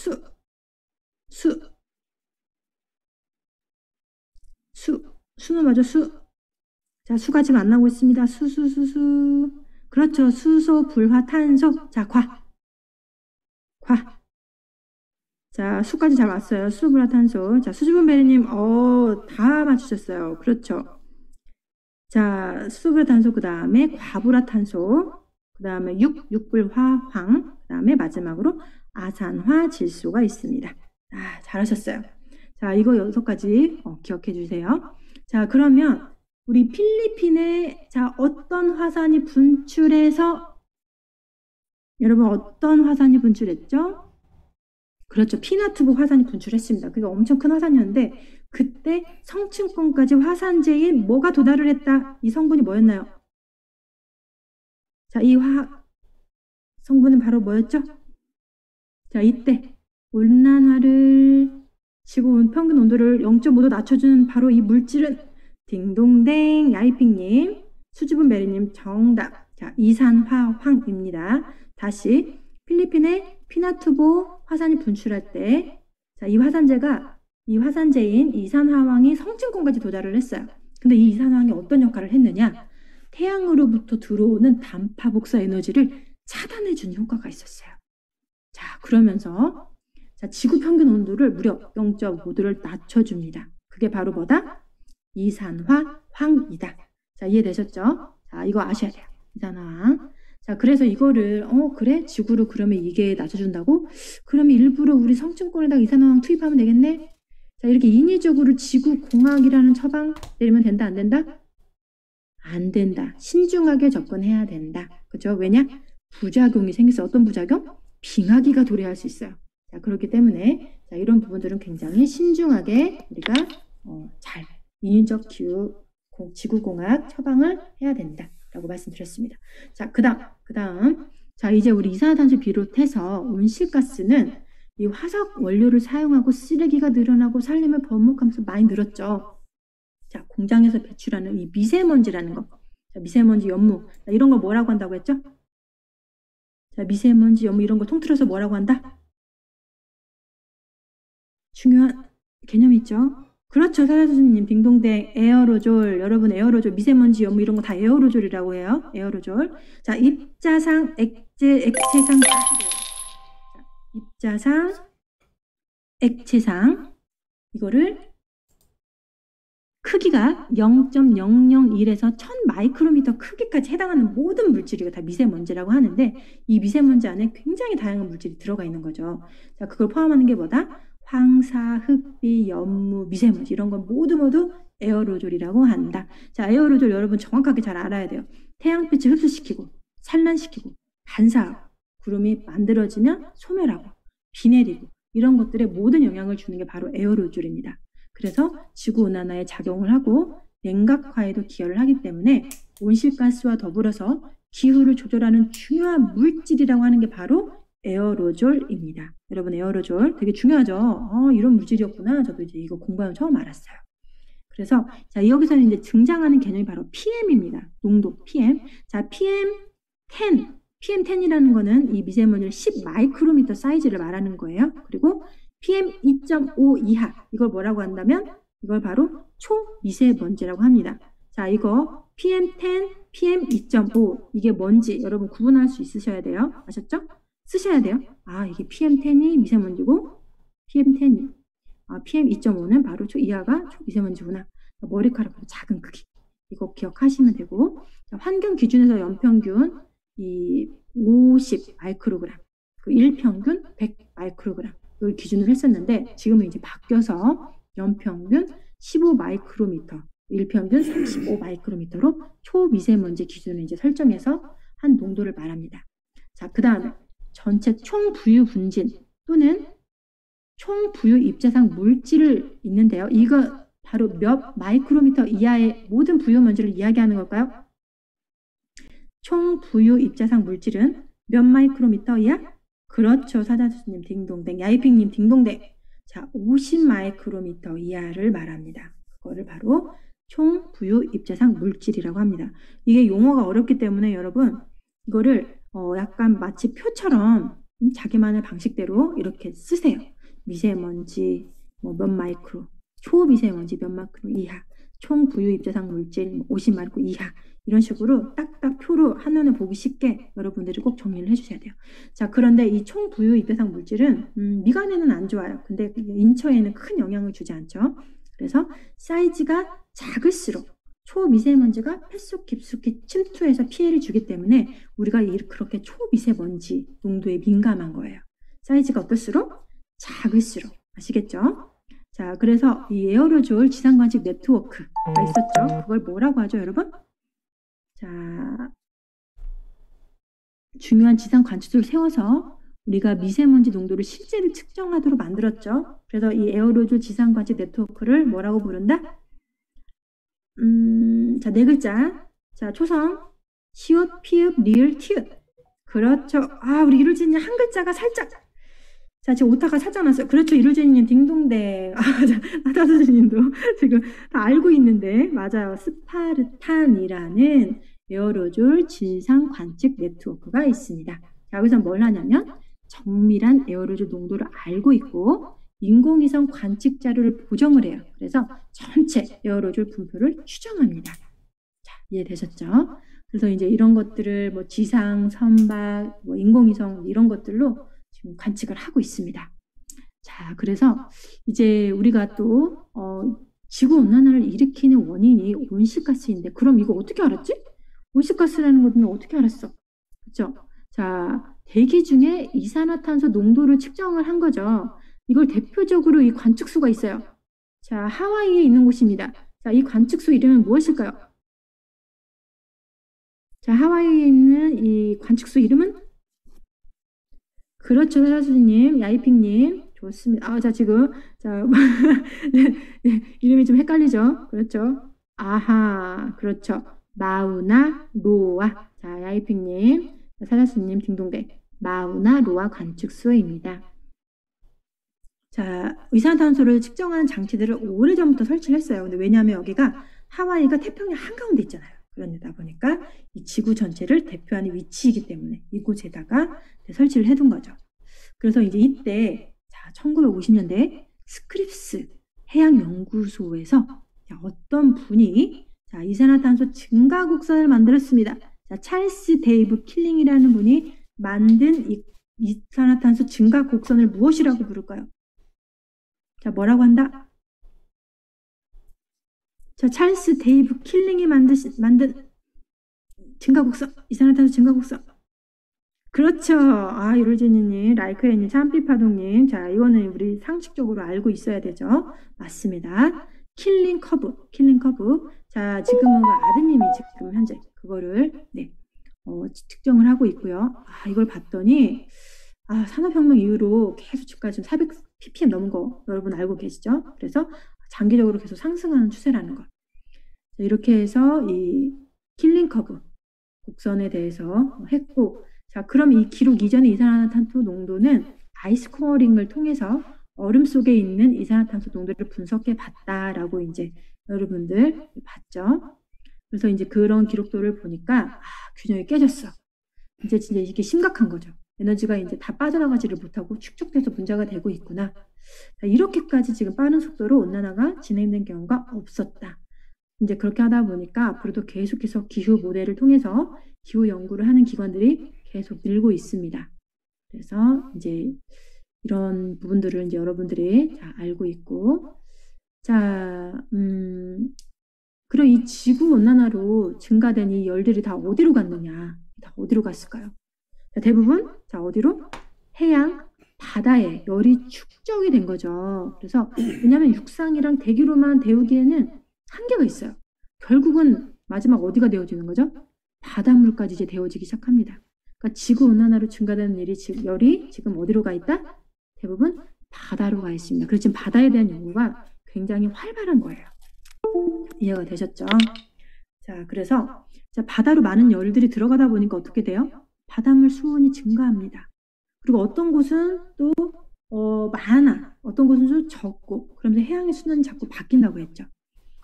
수는 맞죠? 자, 수가 지금 안 나오고 있습니다. 그렇죠. 수소, 불화, 탄소. 자, 과. 자, 수까지 잘 왔어요. 수, 불화, 탄소. 자, 수주분배리님, 다 맞추셨어요. 그렇죠. 자, 수, 불화, 탄소, 그 다음에 과불화, 탄소. 그 다음에 육불화, 황. 그 다음에 마지막으로 아산화 질소가 있습니다. 아, 잘하셨어요. 자, 이거 6가지 기억해 주세요. 자, 그러면 우리 필리핀에 자, 어떤 화산이 분출해서 여러분 어떤 화산이 분출했죠? 그렇죠. 피나투보 화산이 분출했습니다. 그게 엄청 큰 화산이었는데 그때 성층권까지 화산재에 뭐가 도달을 했다? 이 성분이 뭐였나요? 자, 이 화학 성분은 바로 뭐였죠? 자, 이때 온난화를 지구 평균 온도를 0.5도 낮춰주는 바로 이 물질은 딩동댕 야이핑님, 수지분 베리님 정답. 자, 이산화황입니다. 다시 필리핀의 피나투보 화산이 분출할 때, 자, 이 화산재가 이 화산재인 이산화황이 성층권까지 도달을 했어요. 근데 이 이산화황이 어떤 역할을 했느냐? 태양으로부터 들어오는 단파 복사 에너지를 차단해 주는 효과가 있었어요. 자, 그러면서 자, 지구 평균 온도를 무려 0.5도를 낮춰줍니다. 그게 바로 뭐다? 이산화황이다. 자, 이해되셨죠? 자, 이거 아셔야 돼요. 이산화황. 자, 그래서 이거를 그래? 지구로 그러면 이게 낮춰준다고? 그러면 일부러 우리 성층권에다가 이산화황 투입하면 되겠네? 자, 이렇게 인위적으로 지구공학이라는 처방 내리면 된다, 안 된다? 안 된다. 신중하게 접근해야 된다. 그죠? 왜냐? 부작용이 생겼어. 어떤 부작용? 빙하기가 도래할 수 있어요. 자, 그렇기 때문에 자, 이런 부분들은 굉장히 신중하게 우리가 잘 인위적 지구공학 처방을 해야 된다라고 말씀드렸습니다. 자, 그다음 자, 이제 우리 이산화탄소 비롯해서 온실가스는 이 화석 원료를 사용하고 쓰레기가 늘어나고 산림을 번복하면서 많이 늘었죠. 자, 공장에서 배출하는 이 미세먼지라는 거. 자, 미세먼지 연무. 자, 이런 걸 뭐라고 한다고 했죠? 자, 미세먼지 연무 이런 거 통틀어서 뭐라고 한다? 중요한 개념 있죠? 그렇죠. 사라수님 딩동댕 에어로졸. 여러분 에어로졸 미세먼지 연무 이런 거 다 에어로졸이라고 해요. 에어로졸. 자, 입자상 액체상 가스래요. 자, 입자상 액체상 이거를 크기가 0.001에서 1000 마이크로미터 크기까지 해당하는 모든 물질이 다 미세먼지라고 하는데 이 미세먼지 안에 굉장히 다양한 물질이 들어가 있는 거죠. 자, 그걸 포함하는 게 뭐다? 황사, 흑비, 연무, 미세먼지 이런 건 모두 에어로졸이라고 한다. 자, 에어로졸 여러분 정확하게 잘 알아야 돼요. 태양빛을 흡수시키고 산란시키고 반사하고 구름이 만들어지면 소멸하고 비 내리고 이런 것들에 모든 영향을 주는 게 바로 에어로졸입니다. 그래서 지구온난화에 작용을 하고 냉각화에도 기여를 하기 때문에 온실가스와 더불어서 기후를 조절하는 중요한 물질이라고 하는 게 바로 에어로졸입니다. 여러분 에어로졸 되게 중요하죠. 이런 물질이었구나. 저도 이제 이거 공부하면 처음 알았어요. 그래서 자, 여기서는 이제 등장하는 개념이 바로 PM입니다. 농도 PM. 자, PM10이라는 거는 이 미세먼지를 10 마이크로미터 사이즈를 말하는 거예요. 그리고 PM 2.5 이하 이걸 뭐라고 한다면 이걸 바로 초미세먼지라고 합니다. 자, 이거 PM10, PM 2.5 이게 뭔지 여러분 구분할 수 있으셔야 돼요. 아셨죠? 쓰셔야 돼요. 아, 이게 PM10이 미세먼지고 PM10이 PM 2.5는 바로 이하가 초미세먼지구나. 머리카락보다 작은 크기 이거 기억하시면 되고 자, 환경 기준에서 연평균 이 50 마이크로그램 그 일평균 100 마이크로그램 이걸 기준으로 했었는데 지금은 이제 바뀌어서 연평균 15 마이크로미터, 일평균 35 마이크로미터로 초미세먼지 기준을 이제 설정해서 한 농도를 말합니다. 자, 그 다음에 전체 총부유 분진 또는 총부유 입자상 물질을 있는데요. 이거 바로 몇 마이크로미터 이하의 모든 부유먼지를 이야기하는 걸까요? 총부유 입자상 물질은 몇 마이크로미터 이하? 그렇죠. 사다수님 딩동댕, 야이핑님 딩동댕. 자, 50 마이크로미터 이하를 말합니다. 그거를 바로 총부유 입자상 물질이라고 합니다. 이게 용어가 어렵기 때문에 여러분 이거를 약간 마치 표처럼 자기만의 방식대로 이렇게 쓰세요. 미세먼지 몇 마이크로, 초미세먼지 몇 마이크로 이하, 총부유 입자상 물질 50 마이크로 이하 이런 식으로 딱딱 표로 한눈에 보기 쉽게 여러분들이 꼭 정리를 해주셔야 돼요. 자, 그런데 이 총부유 입자상 물질은 미간에는 안 좋아요. 근데 인처에는 큰 영향을 주지 않죠. 그래서 사이즈가 작을수록 초미세먼지가 폐 속 깊숙이 침투해서 피해를 주기 때문에 우리가 그렇게 초미세먼지 농도에 민감한 거예요. 사이즈가 어떨수록? 작을수록. 아시겠죠? 자, 그래서 이 에어로졸 지상관측 네트워크가 있었죠. 그걸 뭐라고 하죠, 여러분? 자, 중요한 지상 관측소를 세워서 우리가 미세먼지 농도를 실제로 측정하도록 만들었죠. 그래서 이 에어로졸 지상 관측 네트워크를 뭐라고 부른다? 자, 네 글자. 자, 초성 시옷, 피읍, 리을, 티읕. 그렇죠. 아, 우리 이룰지님 한 글자가 살짝. 자, 지금 오타가 살짝 났어요. 그렇죠. 이룰지님 딩동댕. 아다수님도 지금 다 알고 있는데 맞아요. 스파르탄이라는 에어로졸 진상 관측 네트워크가 있습니다. 자, 여기서 뭘 하냐면 정밀한 에어로졸 농도를 알고 있고 인공위성 관측 자료를 보정을 해요. 그래서 전체 에어로졸 분포를 추정합니다. 자, 이해되셨죠? 그래서 이제 이런 것들을 뭐 지상, 선박, 뭐 인공위성 이런 것들로 지금 관측을 하고 있습니다. 자, 그래서 이제 우리가 또 지구온난화를 일으키는 원인이 온실가스인데 그럼 이거 어떻게 알았지? 온실가스라는 것은 어떻게 알았어? 그렇죠? 자, 대기 중에 이산화탄소 농도를 측정을 한 거죠. 이걸 대표적으로 이 관측소가 있어요. 자, 하와이에 있는 곳입니다. 자, 이 관측소 이름은 무엇일까요? 자, 하와이에 있는 이 관측소 이름은? 그렇죠, 사수님, 야이핑님. 좋습니다. 자, 지금, 자, 이름이 좀 헷갈리죠? 그렇죠. 아하, 그렇죠. 마우나 로아. 자, 야이핑님, 사자수님, 딩동댕. 마우나 로아 관측소입니다. 자, 이산화탄소를 측정하는 장치들을 오래전부터 설치를 했어요. 근데 왜냐하면 여기가 하와이가 태평양 한가운데 있잖아요. 그러다 보니까 이 지구 전체를 대표하는 위치이기 때문에 이곳에다가 설치를 해둔 거죠. 그래서 이제 이때 자, 1950년대 스크립스 해양연구소에서 어떤 분이 자, 이산화탄소 증가 곡선을 만들었습니다. 자, 찰스 데이브 킬링이라는 분이 만든 이 이산화탄소 증가 곡선을 무엇이라고 부를까요? 자, 뭐라고 한다? 자, 찰스 데이브 킬링이 만든 증가곡선, 이산화탄소 증가곡선. 그렇죠. 유로제니님, 라이크애님, 참비파동님. 자, 이거는 우리 상식적으로 알고 있어야 되죠. 맞습니다. 킬링 커브. 자, 지금은 아드님이 지금 현재 그거를, 측정을 하고 있고요. 이걸 봤더니, 산업혁명 이후로 계속 지금까지 좀 400 ppm 넘은 거 여러분 알고 계시죠? 그래서 장기적으로 계속 상승하는 추세라는 거. 이렇게 해서 이 킬링 커브 곡선에 대해서 했고, 자, 그럼 이 기록 이전의 이산화탄소 농도는 아이스 코어링을 통해서 얼음 속에 있는 이산화탄소 농도를 분석해 봤다라고 이제 여러분들 봤죠? 그래서 이제 그런 기록도를 보니까 균형이 깨졌어. 이제 진짜 이게 심각한 거죠. 에너지가 이제 다 빠져나가지를 못하고 축적돼서 문제가 되고 있구나. 자, 이렇게까지 지금 빠른 속도로 온난화가 진행된 경우가 없었다. 이제 그렇게 하다 보니까 앞으로도 계속해서 기후 모델을 통해서 기후 연구를 하는 기관들이 계속 늘고 있습니다. 그래서 이제 이런 부분들을 이제 여러분들이 자, 알고 있고, 자, 그럼 이 지구 온난화로 증가된 이 열들이 다 어디로 갔느냐? 다 어디로 갔을까요? 자, 대부분 자, 어디로? 해양, 바다에 열이 축적이 된 거죠. 그래서 왜냐하면 육상이랑 대기로만 데우기에는 한계가 있어요. 결국은 마지막 어디가 데워지는 거죠? 바닷물까지 이제 데워지기 시작합니다. 그러니까 지구 온난화로 증가되는 열이 지금 어디로 가 있다? 대부분 바다로 가 있습니다. 그래서 지금 바다에 대한 연구가 굉장히 활발한 거예요. 이해가 되셨죠? 자, 그래서 자, 바다로 많은 열들이 들어가다 보니까 어떻게 돼요? 바닷물 수온이 증가합니다. 그리고 어떤 곳은 또 많아, 어떤 곳은 좀 적고, 그러면서 해양의 수온이 자꾸 바뀐다고 했죠.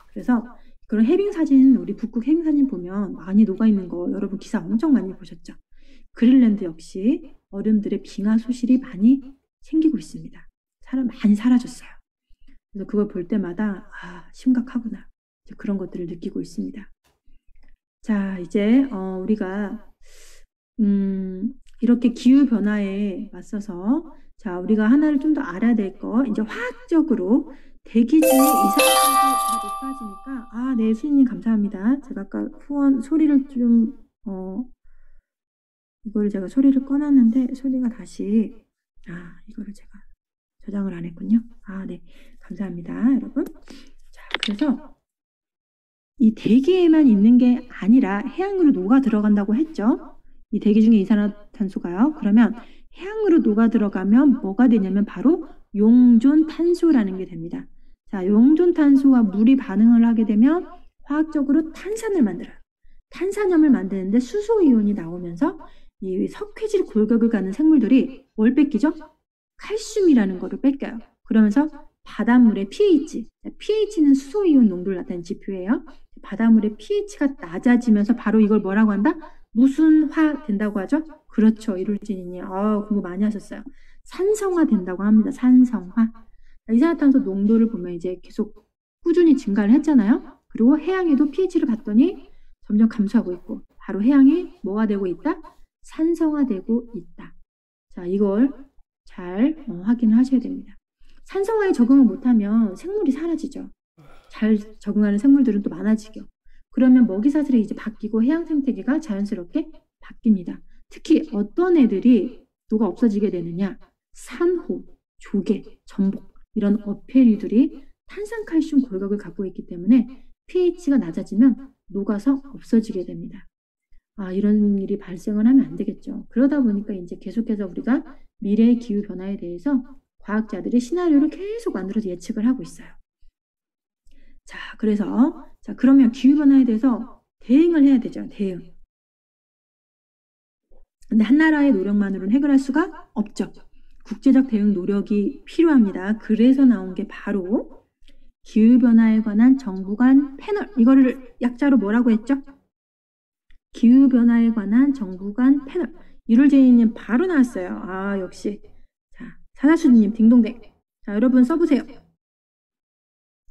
그래서 그런 해빙 사진, 우리 북극 해빙 사진 보면 많이 녹아 있는 거 여러분 기사 엄청 많이 보셨죠? 그린랜드 역시 얼음들의 빙하 소실이 많이 생기고 있습니다. 많이 사라졌어요. 그래서 그걸 볼 때마다 심각하구나. 이제 그런 것들을 느끼고 있습니다. 자, 이제 우리가 이렇게 기후 변화에 맞서서 자, 우리가 하나를 좀 더 알아야 될 거, 이제 화학적으로 대기 중에 이산화탄소가 높아지니까 네, 수인님 감사합니다. 제가 아까 후원 소리를 좀 이거를 제가 소리를 꺼놨는데 소리가 다시 이거를 제가 저장을 안 했군요. 네, 감사합니다, 여러분. 자, 그래서 이 대기에만 있는 게 아니라 해양으로 녹아 들어간다고 했죠. 이 대기 중에 이산화탄소가요. 그러면 해양으로 녹아 들어가면 뭐가 되냐면 바로 용존탄소라는 게 됩니다. 자, 용존탄소와 물이 반응을 하게 되면 화학적으로 탄산을 만들어요. 탄산염을 만드는데 수소이온이 나오면서 이 석회질 골격을 갖는 생물들이 뭘 뺏기죠? 칼슘이라는 거를 뺏겨요. 그러면서 바닷물의 pH, pH는 수소이온 농도를 나타내는 지표예요. 바닷물의 pH가 낮아지면서 바로 이걸 뭐라고 한다? 무순화 된다고 하죠? 그렇죠, 이룰진이님. 공부 많이 하셨어요. 산성화 된다고 합니다. 산성화. 이산화탄소 농도를 보면 이제 계속 꾸준히 증가를 했잖아요. 그리고 해양에도 pH를 봤더니 점점 감소하고 있고, 바로 해양이 뭐가 되고 있다? 산성화되고 있다. 자, 이걸 잘 확인을 하셔야 됩니다. 산성화에 적응을 못하면 생물이 사라지죠. 잘 적응하는 생물들은 또 많아지죠. 그러면 먹이사슬이 이제 바뀌고 해양 생태계가 자연스럽게 바뀝니다. 특히 어떤 애들이 누가 없어지게 되느냐? 산호, 조개, 전복 이런 어패류들이 탄산칼슘 골격을 갖고 있기 때문에 pH가 낮아지면 녹아서 없어지게 됩니다. 이런 일이 발생을 하면 안 되겠죠. 그러다 보니까 이제 계속해서 우리가 미래의 기후 변화에 대해서 과학자들이 시나리오를 계속 만들어서 예측을 하고 있어요. 자, 그래서 그러면 기후 변화에 대해서 대응을 해야 되죠. 대응. 근데 한 나라의 노력만으로는 해결할 수가 없죠. 국제적 대응 노력이 필요합니다. 그래서 나온 게 바로 기후변화에 관한 정부 간 패널. 이거를 약자로 뭐라고 했죠? 기후변화에 관한 정부 간 패널. 이룰제이님 바로 나왔어요. 역시. 자, 사나수님 딩동댕. 자, 여러분 써보세요.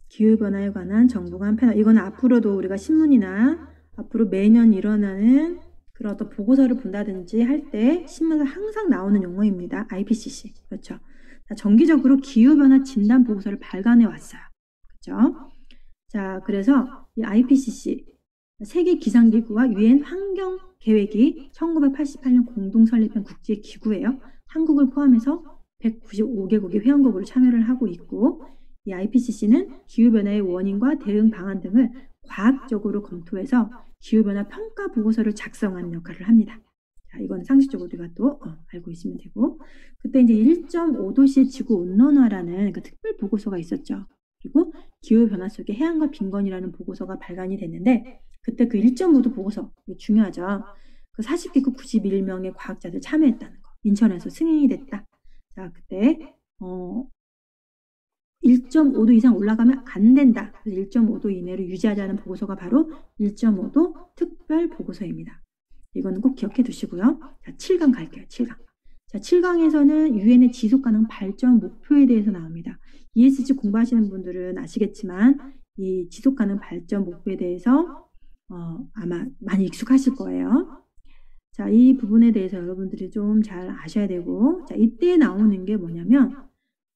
기후변화에 관한 정부 간 패널. 이건 앞으로도 우리가 신문이나 앞으로 매년 일어나는 그런 어떤 보고서를 본다든지 할 때 신문에서 항상 나오는 용어입니다. IPCC. 그렇죠. 정기적으로 기후변화 진단 보고서를 발간해 왔어요. 그렇죠. 자, 그래서 이 IPCC 세계 기상기구와 유엔 환경 계획이 1988년 공동 설립한 국제 기구예요. 한국을 포함해서 195개국이 회원국으로 참여를 하고 있고, 이 IPCC는 기후변화의 원인과 대응 방안 등을 과학적으로 검토해서 기후변화 평가 보고서를 작성하는 역할을 합니다. 자, 이건 상식적으로 우리가 또 알고 있으면 되고, 그때 이제 1.5도씨의 지구 온난화라는 그 특별 보고서가 있었죠. 그리고 기후변화 속의 해양과 빈곤이라는 보고서가 발간이 됐는데, 그때 그 1.5도 보고서, 중요하죠. 그 40개국 91명의 과학자들 참여했다는 거. 인천에서 승인이 됐다. 자, 그때 1.5도 이상 올라가면 안 된다. 그래서 1.5도 이내로 유지하자는 보고서가 바로 1.5도 특별 보고서입니다. 이거는 꼭 기억해 두시고요. 자, 7강 갈게요. 7강. 자, 7강에서는 유엔의 지속가능 발전 목표에 대해서 나옵니다. ESG 공부하시는 분들은 아시겠지만 이 지속가능 발전 목표에 대해서 아마 많이 익숙하실 거예요. 자, 이 부분에 대해서 여러분들이 좀 잘 아셔야 되고, 자, 이때 나오는 게 뭐냐면,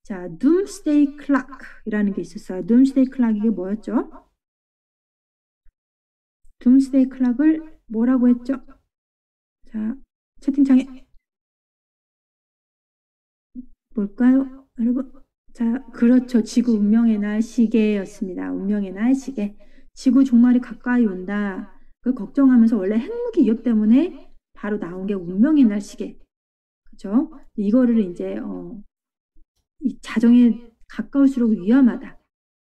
자, Doomsday Clock이라는 게 있었어요. Doomsday Clock 이게 뭐였죠? Doomsday Clock을 뭐라고 했죠? 자, 채팅창에 뭘까요, 여러분? 자, 그렇죠. 지구 운명의 날 시계였습니다. 운명의 날 시계. 지구 종말이 가까이 온다. 그걸 걱정하면서 원래 핵무기 위협 때문에 바로 나온 게 운명의 날 시계. 그렇죠? 이거를 이제 이 자정에 가까울수록 위험하다.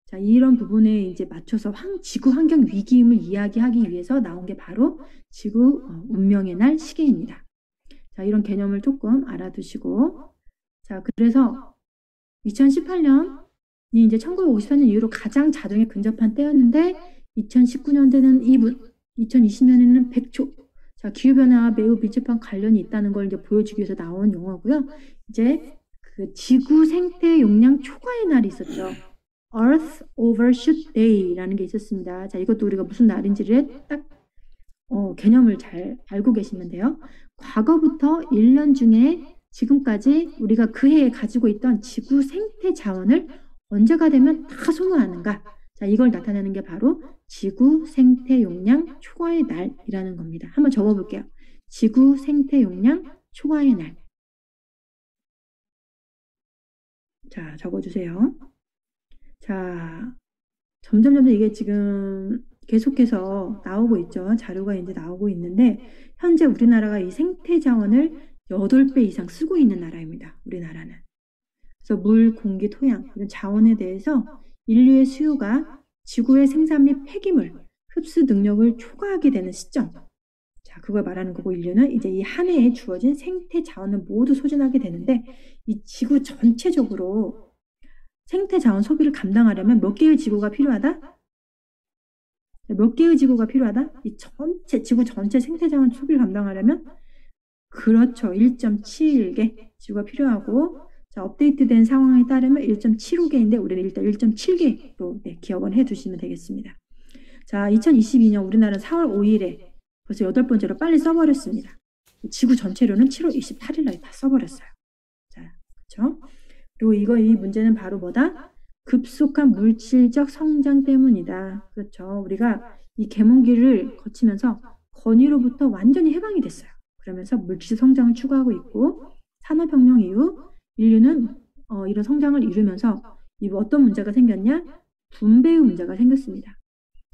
자, 이런 부분에 이제 맞춰서 지구 환경 위기임을 이야기하기 위해서 나온 게 바로 지구 운명의 날 시계입니다. 자, 이런 개념을 조금 알아두시고, 자, 그래서 2018년이 이제 1954년 이후로 가장 자정에 근접한 때였는데, 2019년대는 2분, 2020년에는 100초. 자, 기후변화와 매우 밀접한 관련이 있다는 걸 이제 보여주기 위해서 나온 용어고요. 이제 그 지구 생태 용량 초과의 날이 있었죠. Earth Overshoot Day라는 게 있었습니다. 자, 이것도 우리가 무슨 날인지를 딱 개념을 잘 알고 계시면 돼요. 과거부터 1년 중에 지금까지 우리가 그 해에 가지고 있던 지구 생태 자원을 언제가 되면 다 소모하는가? 자, 이걸 나타내는 게 바로 지구 생태 용량 초과의 날이라는 겁니다. 한번 적어볼게요. 지구 생태 용량 초과의 날. 자, 적어주세요. 자, 점점 이게 지금 계속해서 나오고 있죠. 자료가 이제 나오고 있는데, 현재 우리나라가 이 생태 자원을 8배 이상 쓰고 있는 나라입니다. 우리나라는. 그래서 물, 공기, 토양 이런 자원에 대해서 인류의 수요가 지구의 생산 및 폐기물, 흡수 능력을 초과하게 되는 시점. 자, 그걸 말하는 거고, 인류는 이제 이 한 해에 주어진 생태 자원을 모두 소진하게 되는데, 이 지구 전체적으로 생태 자원 소비를 감당하려면 몇 개의 지구가 필요하다? 몇 개의 지구가 필요하다? 이 지구 전체 생태 자원 소비를 감당하려면, 그렇죠. 1.71개 지구가 필요하고, 자, 업데이트된 상황에 따르면 1.75개인데 우리는 일단 1.7개로 기억은 해두시면 되겠습니다. 자, 2022년 우리나라는 4월 5일에 벌써 8번째로 빨리 써버렸습니다. 지구 전체로는 7월 28일 날 다 써버렸어요. 자, 그렇죠? 그리고 이 문제는 바로 뭐다? 급속한 물질적 성장 때문이다. 그렇죠? 우리가 이 계몽기를 거치면서 건위로부터 완전히 해방이 됐어요. 그러면서 물질 성장을 추구하고 있고 산업혁명 이후 인류는 이런 성장을 이루면서 어떤 문제가 생겼냐? 분배의 문제가 생겼습니다.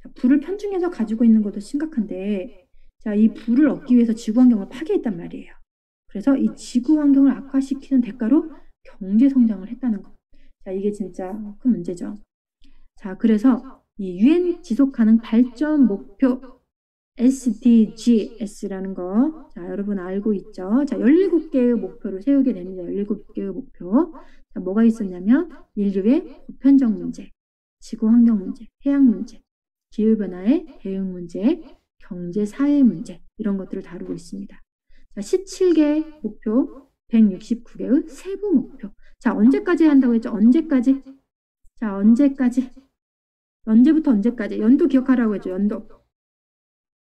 자, 불을 편중해서 가지고 있는 것도 심각한데 자, 이 불을 얻기 위해서 지구 환경을 파괴했단 말이에요. 그래서 이 지구 환경을 악화시키는 대가로 경제 성장을 했다는 거. 자, 이게 진짜 큰 문제죠. 자, 그래서 이 유엔 지속 가능 발전 목표 SDGs라는 거, 자, 여러분 알고 있죠? 자, 17개의 목표를 세우게 됩니다. 17개의 목표. 자, 뭐가 있었냐면 인류의 보편적 문제, 지구 환경 문제, 해양 문제, 기후변화의 대응 문제, 경제 사회 문제 이런 것들을 다루고 있습니다. 자, 17개 목표, 169개의 세부 목표. 자, 언제까지 한다고 했죠? 언제까지? 자, 언제까지? 언제부터 언제까지? 연도 기억하라고 했죠. 연도.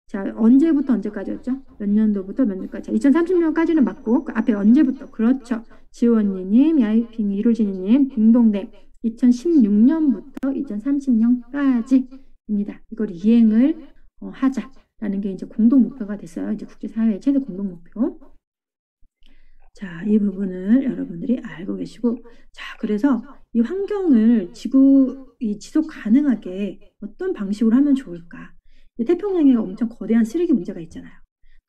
자, 언제부터 언제까지였죠? 몇 년도부터 몇 년까지? 2030년까지는 맞고 그 앞에 언제부터? 그렇죠. 지원이님, 야이핑, 이루진이님, 딩동댕. 2016년부터 2030년까지입니다. 이걸 이행을 하자라는 게 이제 공동 목표가 됐어요. 이제 국제사회의 최대 공동 목표. 자, 이 부분을 여러분들이 알고 계시고, 자, 그래서 이 환경을 지속 가능하게 어떤 방식으로 하면 좋을까? 태평양에 엄청 거대한 쓰레기 문제가 있잖아요.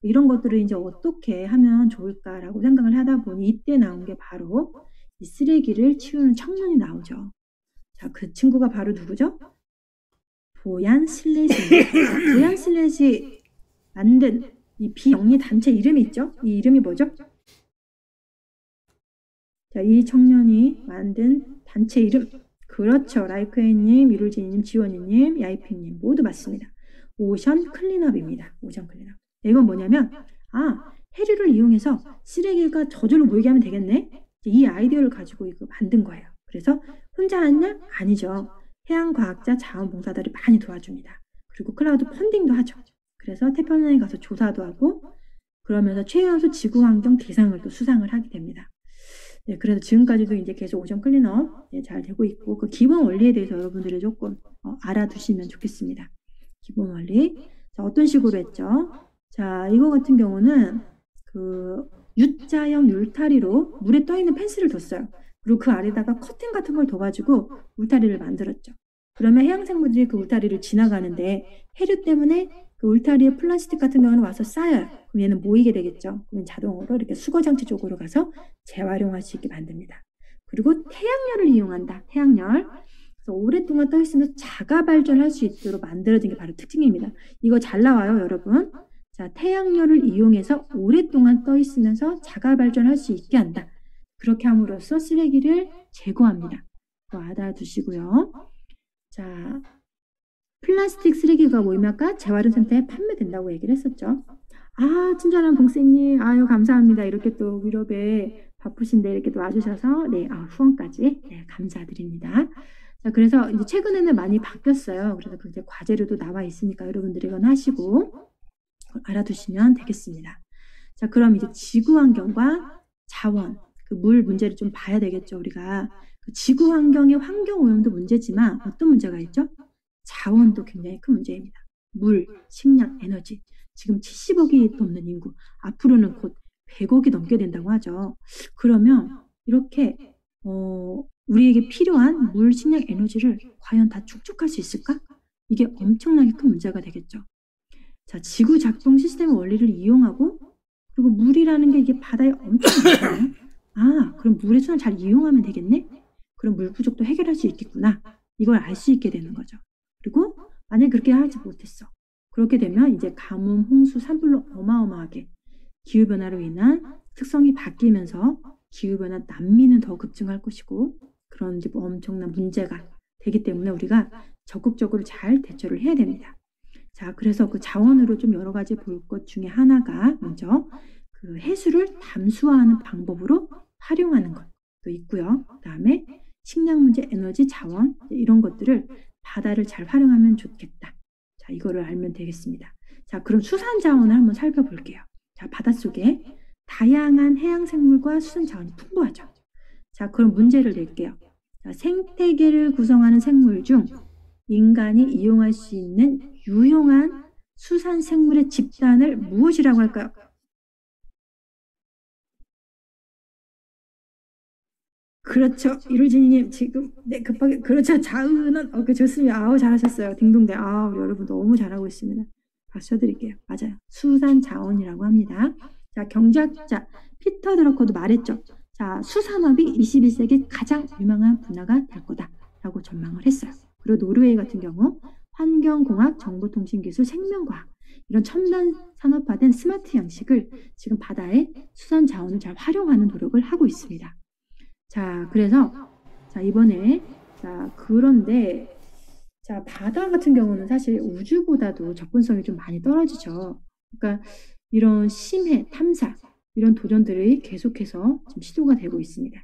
이런 것들을 이제 어떻게 하면 좋을까라고 생각을 하다 보니 이때 나온 게 바로 이 쓰레기를 치우는 청년이 나오죠. 자, 그 친구가 바로 누구죠? 보얀 슬렛입니다. 보얀 슬렛이 만든 이 비영리 단체 이름이 있죠? 이 이름이 뭐죠? 자, 이 청년이 만든 단체 이름. 그렇죠. 라이크애님, 미룰지님, 지원이님, 야이핑님 모두 맞습니다. 오션 클린업입니다. 오션 클린업. 이건 뭐냐면 해류를 이용해서 쓰레기가 저절로 모이게 하면 되겠네. 이 아이디어를 가지고 이거 만든 거예요. 그래서 혼자 하냐? 아니죠. 해양과학자, 자원봉사자들이 많이 도와줍니다. 그리고 클라우드 펀딩도 하죠. 그래서 태평양에 가서 조사도 하고 그러면서 최연소 지구환경 대상을 또 수상을 하게 됩니다. 네, 그래서 지금까지도 이제 계속 오션 클린업 잘 되고 있고 그 기본 원리에 대해서 여러분들이 조금 알아두시면 좋겠습니다. 기본 원리. 자, 어떤 식으로 했죠? 자, 이거 같은 경우는 그 U자형 울타리로 물에 떠 있는 펜스를 뒀어요. 그리고 그 아래다가 커튼 같은 걸 둬가지고 울타리를 만들었죠. 그러면 해양생물들이 그 울타리를 지나가는데 해류 때문에 그 울타리에 플라스틱 같은 경우는 와서 쌓여요. 그럼 얘는 모이게 되겠죠. 그럼 자동으로 이렇게 수거장치 쪽으로 가서 재활용할 수 있게 만듭니다. 그리고 태양열을 이용한다. 태양열. 그래서 오랫동안 떠 있으면서 자가 발전할 수 있도록 만들어진 게 바로 특징입니다. 이거 잘 나와요, 여러분. 자, 태양열을 이용해서 오랫동안 떠 있으면서 자가 발전할 수 있게 한다. 그렇게 함으로써 쓰레기를 제거합니다. 알아두시고요. 자, 플라스틱 쓰레기가 모이면 아까 재활용센터에 판매된다고 얘기를 했었죠. 친절한 봉쌤님, 아유 감사합니다. 이렇게 또 위로배 바쁘신데 이렇게 또 와주셔서 후원까지 감사드립니다. 자, 그래서 이제 최근에는 많이 바뀌었어요. 그래서 그 이제 과제로도 나와 있으니까 여러분들이 이건 하시고 알아두시면 되겠습니다. 자, 그럼 이제 지구 환경과 자원, 그 물 문제를 좀 봐야 되겠죠. 우리가 그 지구 환경의 환경 오염도 문제지만 어떤 문제가 있죠? 자원도 굉장히 큰 문제입니다. 물, 식량, 에너지. 지금 70억이 넘는 인구, 앞으로는 곧 100억이 넘게 된다고 하죠. 그러면 이렇게 우리에게 필요한 물, 식량, 에너지를 과연 다 축적할 수 있을까? 이게 엄청나게 큰 문제가 되겠죠. 자, 지구 작동 시스템 원리를 이용하고 그리고 물이라는 게 이게 바다에 엄청 많잖아요. 그럼 물의 순환을 잘 이용하면 되겠네? 그럼 물 부족도 해결할 수 있겠구나. 이걸 알 수 있게 되는 거죠. 그리고 만약에 그렇게 하지 못했어. 그렇게 되면 이제 가뭄, 홍수, 산불로 어마어마하게 기후변화로 인한 특성이 바뀌면서 기후변화 난민은 더 급증할 것이고 그런 이제 엄청난 문제가 되기 때문에 우리가 적극적으로 잘 대처를 해야 됩니다. 자, 그래서 그 자원으로 좀 여러 가지 볼 것 중에 하나가 먼저 그 해수를 담수화하는 방법으로 활용하는 것. 있고요. 그다음에 식량 문제, 에너지, 자원 이런 것들을 바다를 잘 활용하면 좋겠다. 자, 이거를 알면 되겠습니다. 자, 그럼 수산 자원을 한번 살펴볼게요. 자, 바닷속에 다양한 해양 생물과 수산 자원이 풍부하죠. 자, 그럼 문제를 낼게요. 자, 생태계를 구성하는 생물 중 인간이 이용할 수 있는 유용한 수산 생물의 집단을 무엇이라고 할까요? 그렇죠. 이루진님 지금 네 급하게 그렇죠. 자은은 좋습니다. 아우 잘하셨어요. 딩동댕. 아 우리 여러분 너무 잘하고 있습니다. 박수 쳐드릴게요. 맞아요. 수산 자원이라고 합니다. 자 경제학자 피터 드러커도 말했죠. 자 수산업이 21세기 가장 유망한 분야가 될 거다라고 전망을 했어요. 그리고 노르웨이 같은 경우 환경공학, 정보통신기술, 생명과학 이런 첨단 산업화된 스마트 양식을 지금 바다의 수산 자원을 잘 활용하는 노력을 하고 있습니다. 자, 그래서 자, 이번에 자, 그런데 자, 바다 같은 경우는 사실 우주보다도 접근성이 좀 많이 떨어지죠. 그러니까 이런 심해 탐사 이런 도전들이 계속해서 지금 시도가 되고 있습니다.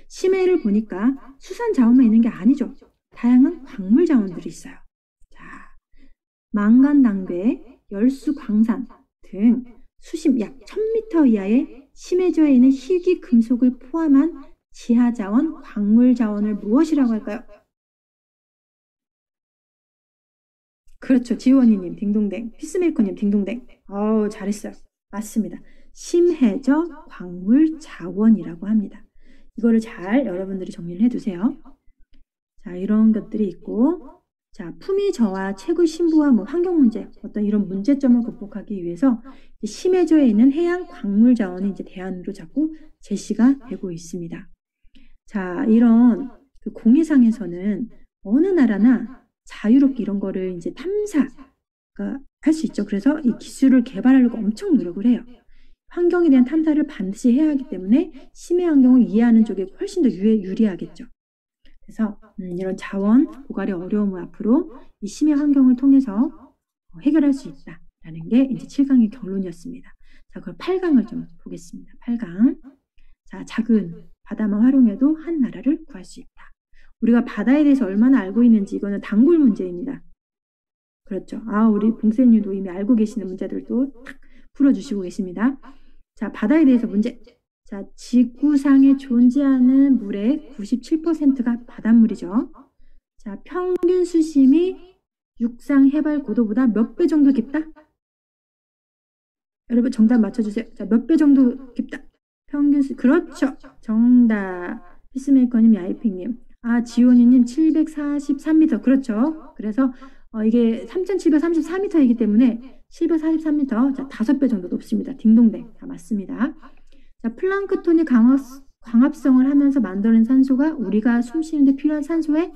심해를 보니까 수산 자원만 있는 게 아니죠. 다양한 광물 자원들이 있어요. 자, 망간 당괴, 열수 광산 등 수심 약 1000m 이하의 심해저에 있는 희귀 금속을 포함한 지하 자원, 광물 자원을 무엇이라고 할까요? 그렇죠. 지원이님 딩동댕, 피스메이커님 딩동댕. 잘했어요. 맞습니다. 심해저 광물 자원이라고 합니다. 이거를 잘 여러분들이 정리를 해두세요. 자, 이런 것들이 있고, 자, 품위 저하, 채굴 신부와 환경 문제, 어떤 이런 문제점을 극복하기 위해서 심해저에 있는 해양 광물 자원이 이제 대안으로 자꾸 제시가 되고 있습니다. 자, 이런 그 공해상에서는 어느 나라나 자유롭게 이런 거를 이제 탐사가 할 수 있죠. 그래서 이 기술을 개발하려고 엄청 노력을 해요. 환경에 대한 탐사를 반드시 해야 하기 때문에 심해 환경을 이해하는 쪽에 훨씬 더 유리하겠죠. 그래서 이런 자원 고갈의 어려움을 앞으로 이 심해 환경을 통해서 해결할 수 있다라는 게 이제 7강의 결론이었습니다. 자, 그럼 8강을 좀 보겠습니다. 8강. 자, 작은 바다만 활용해도 한 나라를 구할 수 있다. 우리가 바다에 대해서 얼마나 알고 있는지 이거는 단골 문제입니다. 그렇죠. 우리 봉쌤님도 이미 알고 계시는 문제들도 탁 풀어주시고 계십니다. 자, 바다에 대해서 문제. 자, 지구상에 존재하는 물의 97%가 바닷물이죠. 자, 평균 수심이 육상 해발 고도보다 몇 배 정도 깊다? 여러분 정답 맞춰주세요. 자, 몇 배 정도 깊다? 평균 그렇죠. 정답. 피스메이커님, 야이핑님. 지원이님 743m. 그렇죠. 그래서 이게 3734m이기 때문에 743m. 자, 5배 정도 높습니다. 딩동댕. 다 맞습니다. 자, 플랑크톤이 광합성을 하면서 만드는 산소가 우리가 숨쉬는데 필요한 산소의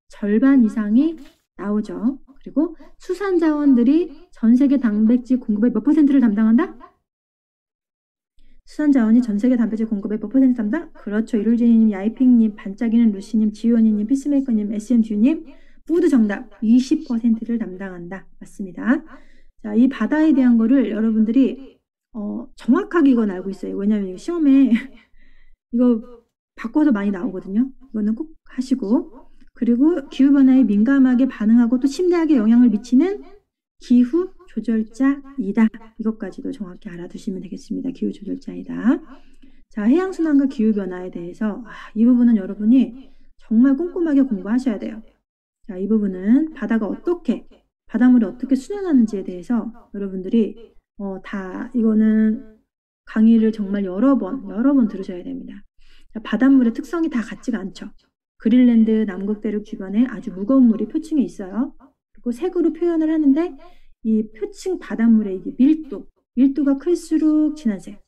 절반 이상이 나오죠. 그리고 수산 자원들이 전 세계 단백질 공급의 몇 %를 담당한다? 수산 자원이 전 세계 단백질 공급의 몇 % 담당? 그렇죠. 이룰제이님, 야이핑님, 반짝이는 루시님, 지원이님, 피스메이커님, SM주님 모두 정답 20%를 담당한다. 맞습니다. 자, 이 바다에 대한 거를 여러분들이 정확하게 이건 알고 있어요. 왜냐하면 시험에 이거 바꿔서 많이 나오거든요. 이거는 꼭 하시고, 그리고 기후변화에 민감하게 반응하고 또 심대하게 영향을 미치는 기후 조절자이다. 이것까지도 정확히 알아두시면 되겠습니다. 기후 조절자이다. 자, 해양순환과 기후변화에 대해서 이 부분은 여러분이 정말 꼼꼼하게 공부하셔야 돼요. 자, 이 부분은 바닷물이 어떻게 순환하는지에 대해서 여러분들이 다 이거는 강의를 정말 여러 번 들으셔야 됩니다. 자, 바닷물의 특성이 다 같지가 않죠. 그린랜드 남극 대륙 주변에 아주 무거운 물이 표층에 있어요. 그리고 색으로 표현을 하는데 이 표층 바닷물의 이게 밀도가 클수록 진한 색.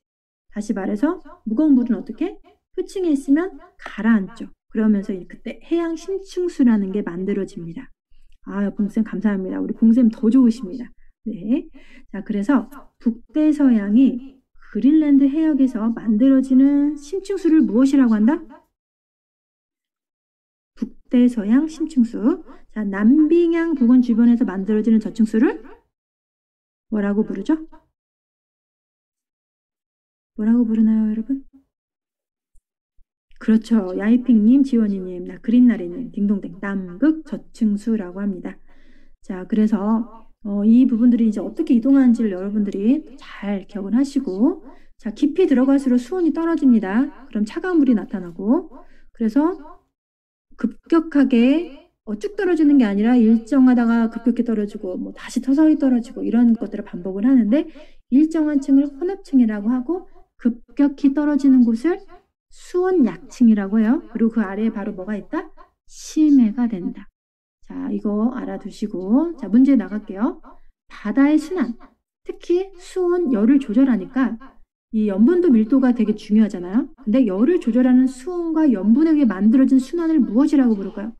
다시 말해서 무거운 물은 어떻게? 표층에 있으면 가라앉죠. 그러면서 그때 해양 심층수라는 게 만들어집니다. 봉쌤 감사합니다. 우리 봉쌤 더 좋으십니다. 네. 자, 그래서 북대서양이 그린랜드 해역에서 만들어지는 심층수를 무엇이라고 한다? 북대서양 심층수. 자, 남빙양 부근 주변에서 만들어지는 저층수를 뭐라고 부르죠? 뭐라고 부르나요, 여러분? 그렇죠. 야이핑님, 지원이님, 그린나리님, 딩동댕, 남극, 저층수라고 합니다. 자, 그래서 이 부분들이 이제 어떻게 이동하는지를 여러분들이 잘 기억을 하시고, 자, 깊이 들어갈수록 수온이 떨어집니다. 그럼 차가운 물이 나타나고, 그래서 급격하게 쭉 떨어지는 게 아니라 일정하다가 급격히 떨어지고, 뭐 다시 서서히 떨어지고 이런 것들을 반복을 하는데, 일정한 층을 혼합층이라고 하고, 급격히 떨어지는 곳을 수온 약층이라고 해요. 그리고 그 아래에 바로 뭐가 있다? 심해가 된다. 자, 이거 알아두시고, 자, 문제 나갈게요. 바다의 순환, 특히 수온, 열을 조절하니까 이 염분도 밀도가 되게 중요하잖아요. 근데 열을 조절하는 수온과 염분에 의해 만들어진 순환을 무엇이라고 부를까요?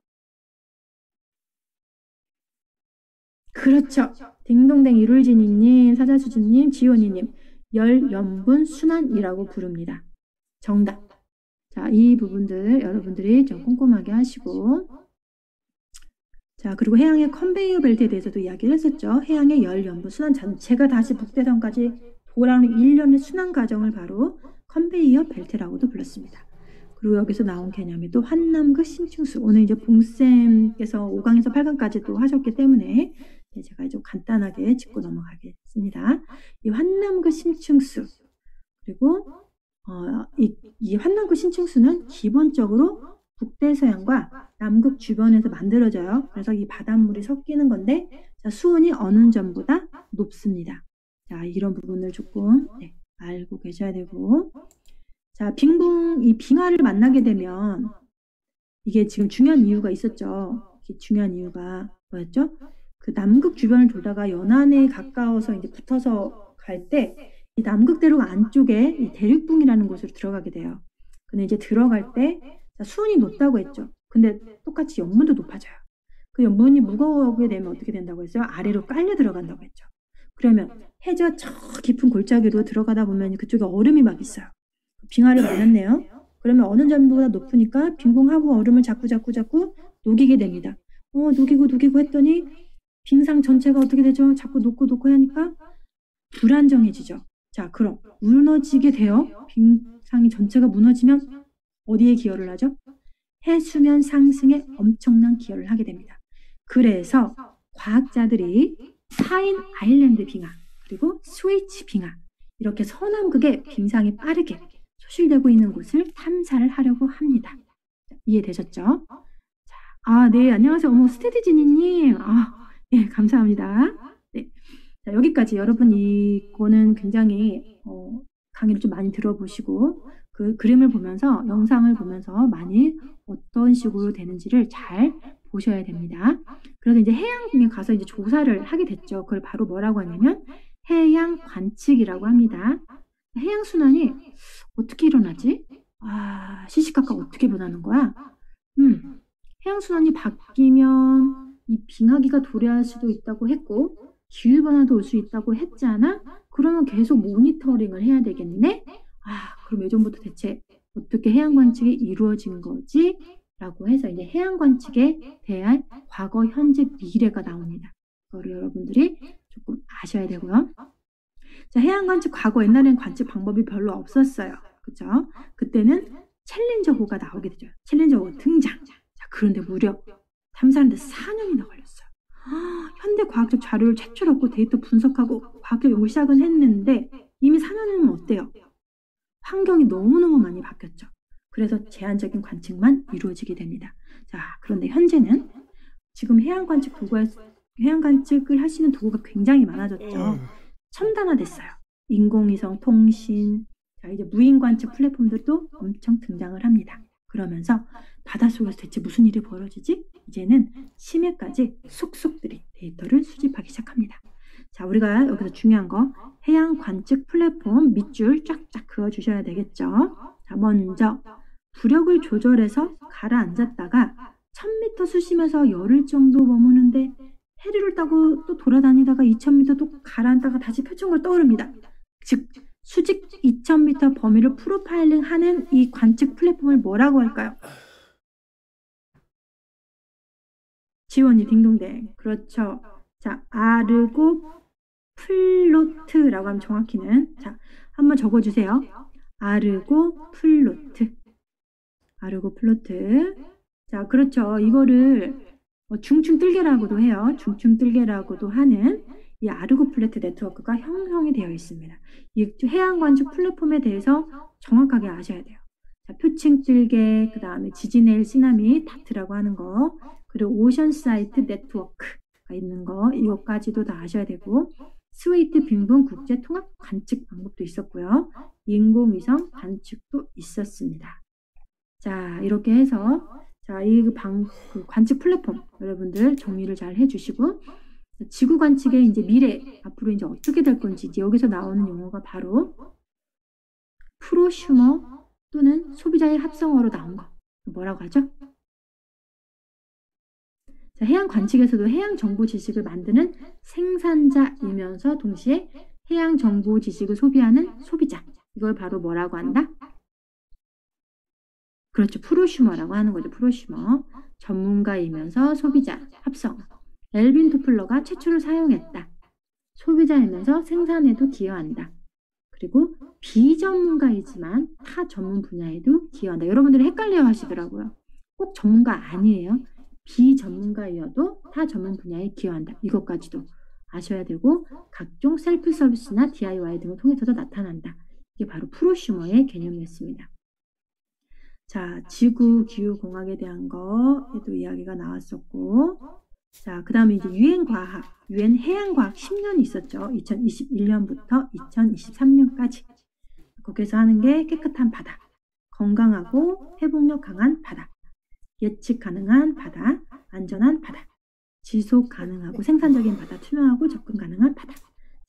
그렇죠. 딩동댕 이룰진이님, 사자수진님, 지원이님, 열, 염분, 순환이라고 부릅니다. 정답. 자, 이 부분들 여러분들이 좀 꼼꼼하게 하시고, 자, 그리고 해양의 컨베이어 벨트에 대해서도 이야기를 했었죠. 해양의 열, 염분, 순환 전체가 다시 북대성까지 돌아오는 일련의 순환 과정을 바로 컨베이어 벨트라고도 불렀습니다. 그리고 여기서 나온 개념이 또 환남극 심층수. 오늘 이제 봉쌤께서 5강에서 8강까지 또 하셨기 때문에 제가 좀 간단하게 짚고 넘어가겠습니다. 이 환남극 심층수. 그리고 이 환남극 심층수는 기본적으로 북대서양과 남극 주변에서 만들어져요. 그래서 이 바닷물이 섞이는 건데, 자, 수온이 어느 점보다 높습니다. 자, 이런 부분을 조금 알고 계셔야 되고, 자, 이 빙하를 만나게 되면 이게 지금 중요한 이유가 있었죠. 이게 중요한 이유가 뭐였죠? 그 남극 주변을 돌다가 연안에 가까워서 이제 붙어서 갈 때 이 남극대륙 안쪽에 이 대륙붕이라는 곳으로 들어가게 돼요. 근데 이제 들어갈 때 수온이 높다고 했죠. 근데 똑같이 염분도 높아져요. 그 염분이 무거워지게 되면 어떻게 된다고 했어요? 아래로 깔려 들어간다고 했죠. 그러면 해저 저 깊은 골짜기로 들어가다 보면 그쪽에 얼음이 막 있어요. 빙하를 만났네요. 그러면 어느 점보다 높으니까 빙봉하고 얼음을 자꾸 녹이게 됩니다. 녹이고 했더니 빙상 전체가 어떻게 되죠? 자꾸 녹고 하니까 불안정해지죠. 자, 그럼 무너지게 돼요. 빙상이 전체가 무너지면 어디에 기여를 하죠? 해수면 상승에 엄청난 기여를 하게 됩니다. 그래서 과학자들이 사인 아일랜드 빙하 그리고 스위치 빙하 이렇게 서남극에 빙상이 빠르게 소실되고 있는 곳을 탐사를 하려고 합니다. 이해되셨죠? 자, 네, 안녕하세요. 어머, 스테디지니님. 예, 감사합니다. 네. 자, 여기까지 여러분 이거는 굉장히 강의를 좀 많이 들어보시고 그 그림을 보면서 영상을 보면서 많이 어떤 식으로 되는지를 잘 보셔야 됩니다. 그래서 이제 해양에 가서 이제 조사를 하게 됐죠. 그걸 바로 뭐라고 하냐면 해양 관측이라고 합니다. 해양 순환이 어떻게 일어나지? 시시각각 어떻게 변하는 거야? 해양 순환이 바뀌면 이 빙하기가 도래할 수도 있다고 했고 기후 변화도 올 수 있다고 했잖아. 그러면 계속 모니터링을 해야 되겠네. 그럼 예전부터 대체 어떻게 해양 관측이 이루어진 거지? 라고 해서 이제 해양 관측에 대한 과거, 현재, 미래가 나옵니다. 그거를 여러분들이 조금 아셔야 되고요. 자, 해양 관측 과거 옛날에는 관측 방법이 별로 없었어요. 그죠? 그때는 챌린저호가 나오게 되죠. 챌린저호 등장. 자, 그런데 무려 탐사하는데 4년이나 걸렸어요. 현대 과학적 자료를 채취하고 데이터 분석하고 과학적 연구 시작은 했는데 이미 4년이면 어때요? 환경이 너무너무 많이 바뀌었죠. 그래서 제한적인 관측만 이루어지게 됩니다. 자, 그런데 현재는 지금 해양 관측을 하시는 도구가 굉장히 많아졌죠. 첨단화됐어요. 인공위성, 통신, 자, 이제 무인 관측 플랫폼들도 엄청 등장을 합니다. 그러면서 바닷속에서 대체 무슨 일이 벌어지지? 이제는 심해까지 속속들이 데이터를 수집하기 시작합니다. 자, 우리가 여기서 중요한 거 해양 관측 플랫폼 밑줄 쫙쫙 그어주셔야 되겠죠. 자, 먼저 부력을 조절해서 가라앉았다가 1000m 수심에서 열흘 정도 머무는데 해류를 따고 또 돌아다니다가 2000m 또 가라앉다가 다시 표층으로 떠오릅니다. 즉 수직 2000m 범위를 프로파일링하는 이 관측 플랫폼을 뭐라고 할까요? 지원이 딩동댕. 그렇죠. 자, 아르고 플로트라고 하면 정확히는 자, 한번 적어주세요. 아르고 플로트. 아르고 플로트. 자, 그렇죠. 이거를 중층뜰개라고도 해요. 중층뜰개라고도 하는 이 아르고 플로트 네트워크가 형성이 되어 있습니다. 이 해양 관측 플랫폼에 대해서 정확하게 아셔야 돼요. 자, 표층뜰개, 그 다음에 지진해일 쓰나미 다트라고 하는 거, 그리고 오션사이트 네트워크가 있는 거, 이것까지도 다 아셔야 되고, 스웨이트 빙봉 국제 통합 관측 방법도 있었고요. 인공위성 관측도 있었습니다. 자, 이렇게 해서 자, 그 관측 플랫폼 여러분들 정리를 잘 해주시고, 지구 관측의 이제 미래 앞으로 이제 어떻게 될 건지 이제 여기서 나오는 용어가 바로 프로슈머 또는 소비자의 합성어로 나온 거 뭐라고 하죠? 자, 해양 관측에서도 해양 정보 지식을 만드는 생산자이면서 동시에 해양 정보 지식을 소비하는 소비자, 이걸 바로 뭐라고 한다? 그렇죠. 프로슈머라고 하는 거죠. 프로슈머. 전문가이면서 소비자, 합성어. 엘빈 토플러가 최초로 사용했다. 소비자이면서 생산에도 기여한다. 그리고 비전문가이지만 타 전문 분야에도 기여한다. 여러분들이 헷갈려 하시더라고요. 꼭 전문가 아니에요. 비전문가이어도 타 전문 분야에 기여한다. 이것까지도 아셔야 되고, 각종 셀프 서비스나 DIY 등을 통해서도 나타난다. 이게 바로 프로슈머의 개념이었습니다. 자, 지구 기후 공학에 대한 거에도 이야기가 나왔었고, 자, 그 다음에 이제 유엔 해양과학 10년이 있었죠. 2021년부터 2023년까지. 거기서 하는 게 깨끗한 바다, 건강하고 회복력 강한 바다, 예측 가능한 바다, 안전한 바다, 지속 가능하고 생산적인 바다, 투명하고 접근 가능한 바다.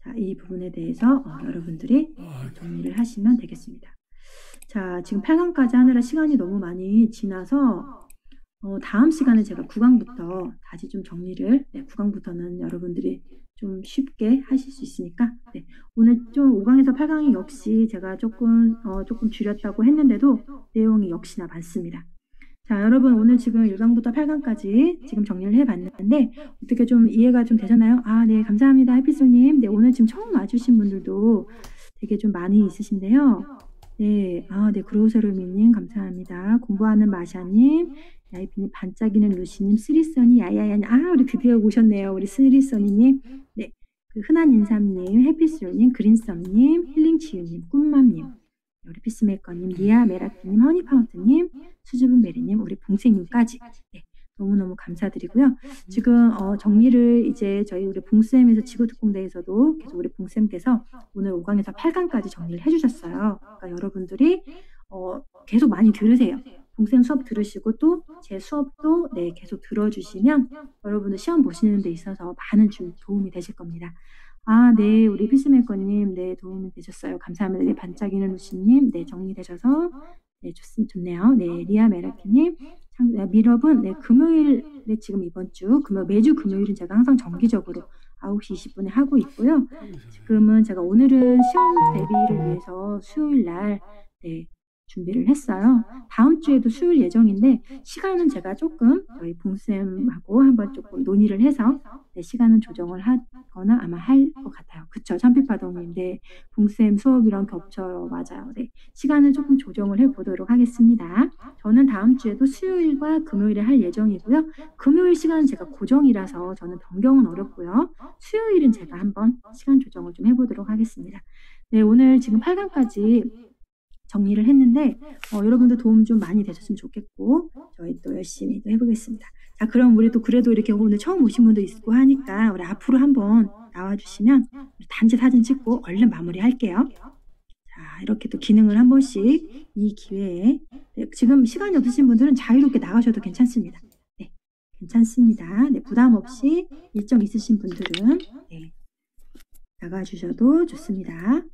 자, 이 부분에 대해서 여러분들이 정리를 하시면 되겠습니다. 자, 지금 8강까지 하느라 시간이 너무 많이 지나서 다음 시간에 제가 9강부터 다시 좀 정리를, 9강부터는 여러분들이 좀 쉽게 하실 수 있으니까, 오늘 좀 5강에서 8강이 역시 제가 조금 줄였다고 했는데도 내용이 역시나 많습니다. 자, 여러분 오늘 지금 1강부터 8강까지 지금 정리를 해봤는데 어떻게 좀 이해가 좀 되셨나요? 아, 네, 감사합니다. 해피솔님. 네, 오늘 지금 처음 와주신 분들도 되게 좀 많이 있으신데요. 네, 네, 그로세르미님 감사합니다. 공부하는 마샤님, 야이피님, 반짝이는 루시님, 쓰리써니, 야야야님, 우리 드디어 오셨네요. 우리 쓰리써니님, 네, 그 흔한 인삼님, 해피솔님, 그린썸님, 힐링치유님, 꿈맘님, 우리 피스메이커님, 리아 메라키님, 허니파운트님, 수줍은 메리님, 우리 봉생님까지, 네, 너무너무 감사드리고요. 지금 정리를 이제 저희 우리 봉쌤에서 지구특공대에서도 계속 우리 봉쌤께서 오늘 5강에서 8강까지 정리를 해주셨어요. 그러니까 여러분들이 계속 많이 들으세요. 봉쌤 수업 들으시고 또 제 수업도 계속 들어주시면 여러분들 시험 보시는 데 있어서 많은 도움이 되실 겁니다. 네, 우리 피스메이커님, 네, 도움이 되셨어요. 감사합니다. 네, 반짝이는 루시님, 네, 정리되셔서, 네, 좋네요. 네, 리아 메라키님, 밀업은, 네, 금요일에 지금 이번 주, 매주 금요일은 제가 항상 정기적으로 9시 20분에 하고 있고요. 지금은 제가 오늘은 시험 대비를 위해서 수요일 날, 네, 준비를 했어요. 다음 주에도 수요일 예정인데 시간은 제가 조금 저희 봉쌤하고 한번 조금 논의를 해서 시간은 조정을 하거나 아마 할 것 같아요. 그쵸? 참피파동님, 네, 봉쌤 수업이랑 겹쳐요. 맞아요. 네, 시간을 조금 조정을 해보도록 하겠습니다. 저는 다음 주에도 수요일과 금요일에 할 예정이고요. 금요일 시간은 제가 고정이라서 저는 변경은 어렵고요. 수요일은 제가 한번 시간 조정을 좀 해보도록 하겠습니다. 네, 오늘 지금 8강까지 정리를 했는데 여러분들 도움 좀 많이 되셨으면 좋겠고 저희 또 열심히 또 해보겠습니다. 자, 그럼 우리 또 그래도 이렇게 오늘 처음 오신 분도 있고 하니까 우리 앞으로 한번 나와주시면 우리 단체 사진 찍고 얼른 마무리할게요. 자, 이렇게 또 기능을 한 번씩 이 기회에 지금 시간이 없으신 분들은 자유롭게 나가셔도 괜찮습니다. 네, 괜찮습니다. 네, 부담 없이 일정 있으신 분들은 나가주셔도 좋습니다.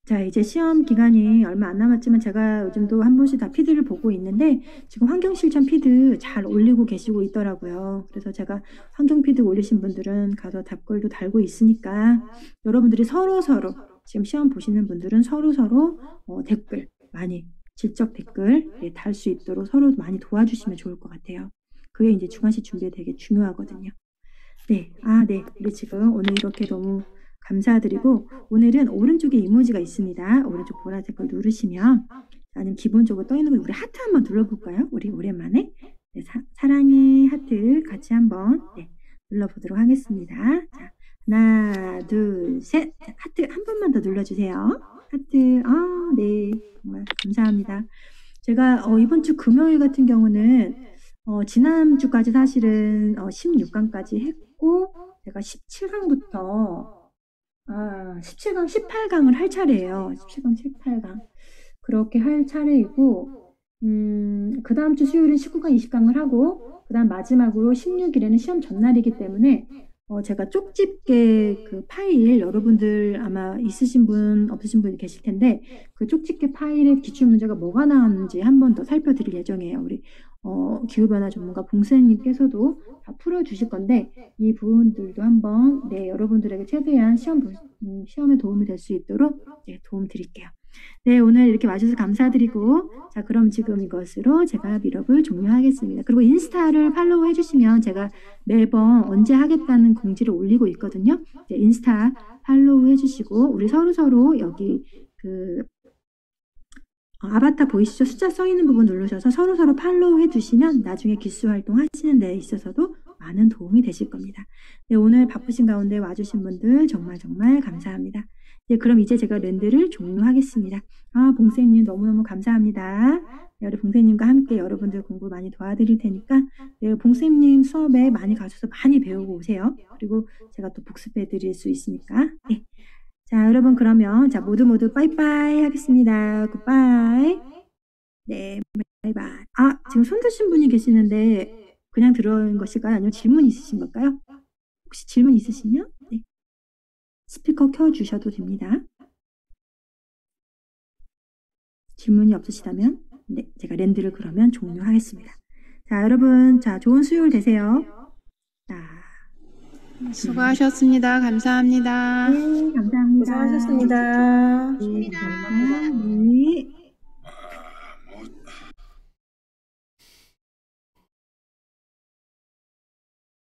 자, 이제 시험 기간이 얼마 안 남았지만 제가 요즘도 한 번씩 다 피드를 보고 있는데 지금 환경실천 피드 잘 올리고 계시고 있더라고요. 그래서 제가 환경 피드 올리신 분들은 가서 답글도 달고 있으니까 여러분들이 서로서로 지금 시험 보시는 분들은 서로서로 댓글 많이 질적 댓글 달 수 있도록 서로 많이 도와주시면 좋을 것 같아요. 그게 이제 중간시 준비에 되게 중요하거든요. 네, 네, 우리 지금 오늘 이렇게 너무 감사드리고 오늘은 오른쪽에 이모지가 있습니다. 오른쪽 보라색 걸 누르시면 아니면 기본적으로 떠 있는 거 우리 하트 한번 눌러볼까요? 우리 오랜만에 네, 사랑해 하트 같이 한번 네, 눌러보도록 하겠습니다. 자, 하나, 둘, 셋. 자, 하트 한 번만 더 눌러주세요. 하트. 네, 정말 감사합니다. 제가 이번 주 금요일 같은 경우는 지난주까지 사실은 16강까지 했고 제가 17강부터 17강, 18강을 할 차례예요. 17강, 18강. 그렇게 할 차례이고 그 다음 주 수요일은 19강, 20강을 하고 그 다음 마지막으로 16일에는 시험 전날이기 때문에 제가 쪽집게 그 파일 여러분들 아마 있으신 분 없으신 분이 계실 텐데 그 쪽집게 파일의 기출문제가 뭐가 나왔는지 한 번 더 살펴드릴 예정이에요. 우리 기후변화 전문가 봉선님께서도 다 풀어주실 건데 이 부분들도 한번 네 여러분들에게 최대한 시험에 도움이 될 수 있도록 네, 도움 드릴게요. 네, 오늘 이렇게 와주셔서 감사드리고, 자, 그럼 지금 이것으로 제가 미럽을 종료하겠습니다. 그리고 인스타를 팔로우 해주시면 제가 매번 언제 하겠다는 공지를 올리고 있거든요. 네, 인스타 팔로우 해주시고, 우리 서로서로 여기 아바타 보이시죠? 숫자 써 있는 부분 누르셔서 서로서로 팔로우 해주시면 나중에 기수 활동 하시는 데 있어서도 많은 도움이 되실 겁니다. 네, 오늘 바쁘신 가운데 와주신 분들 정말 정말 감사합니다. 네, 그럼 이제 제가 랜드를 종료하겠습니다. 봉쌤님 너무너무 감사합니다. 네, 우리 봉쌤님과 함께 여러분들 공부 많이 도와드릴 테니까 네, 봉쌤님 수업에 많이 가셔서 많이 배우고 오세요. 그리고 제가 또 복습해 드릴 수 있으니까. 네. 자, 여러분 그러면 자 모두 빠이빠이 하겠습니다. 굿바이. 네, 바이바이. 지금 손 드신 분이 계시는데 그냥 들어온 것일까요? 아니면 질문 있으신 걸까요? 혹시 질문 있으시면 네. 스피커 켜주셔도 됩니다. 질문이 없으시다면 네, 제가 랜드를 그러면 종료하겠습니다. 자, 여러분, 자, 좋은 수요일 되세요. 자, 수고하셨습니다. 감사합니다. 네, 감사합니다. 수고하셨습니다. 네, 감사합니다. 네.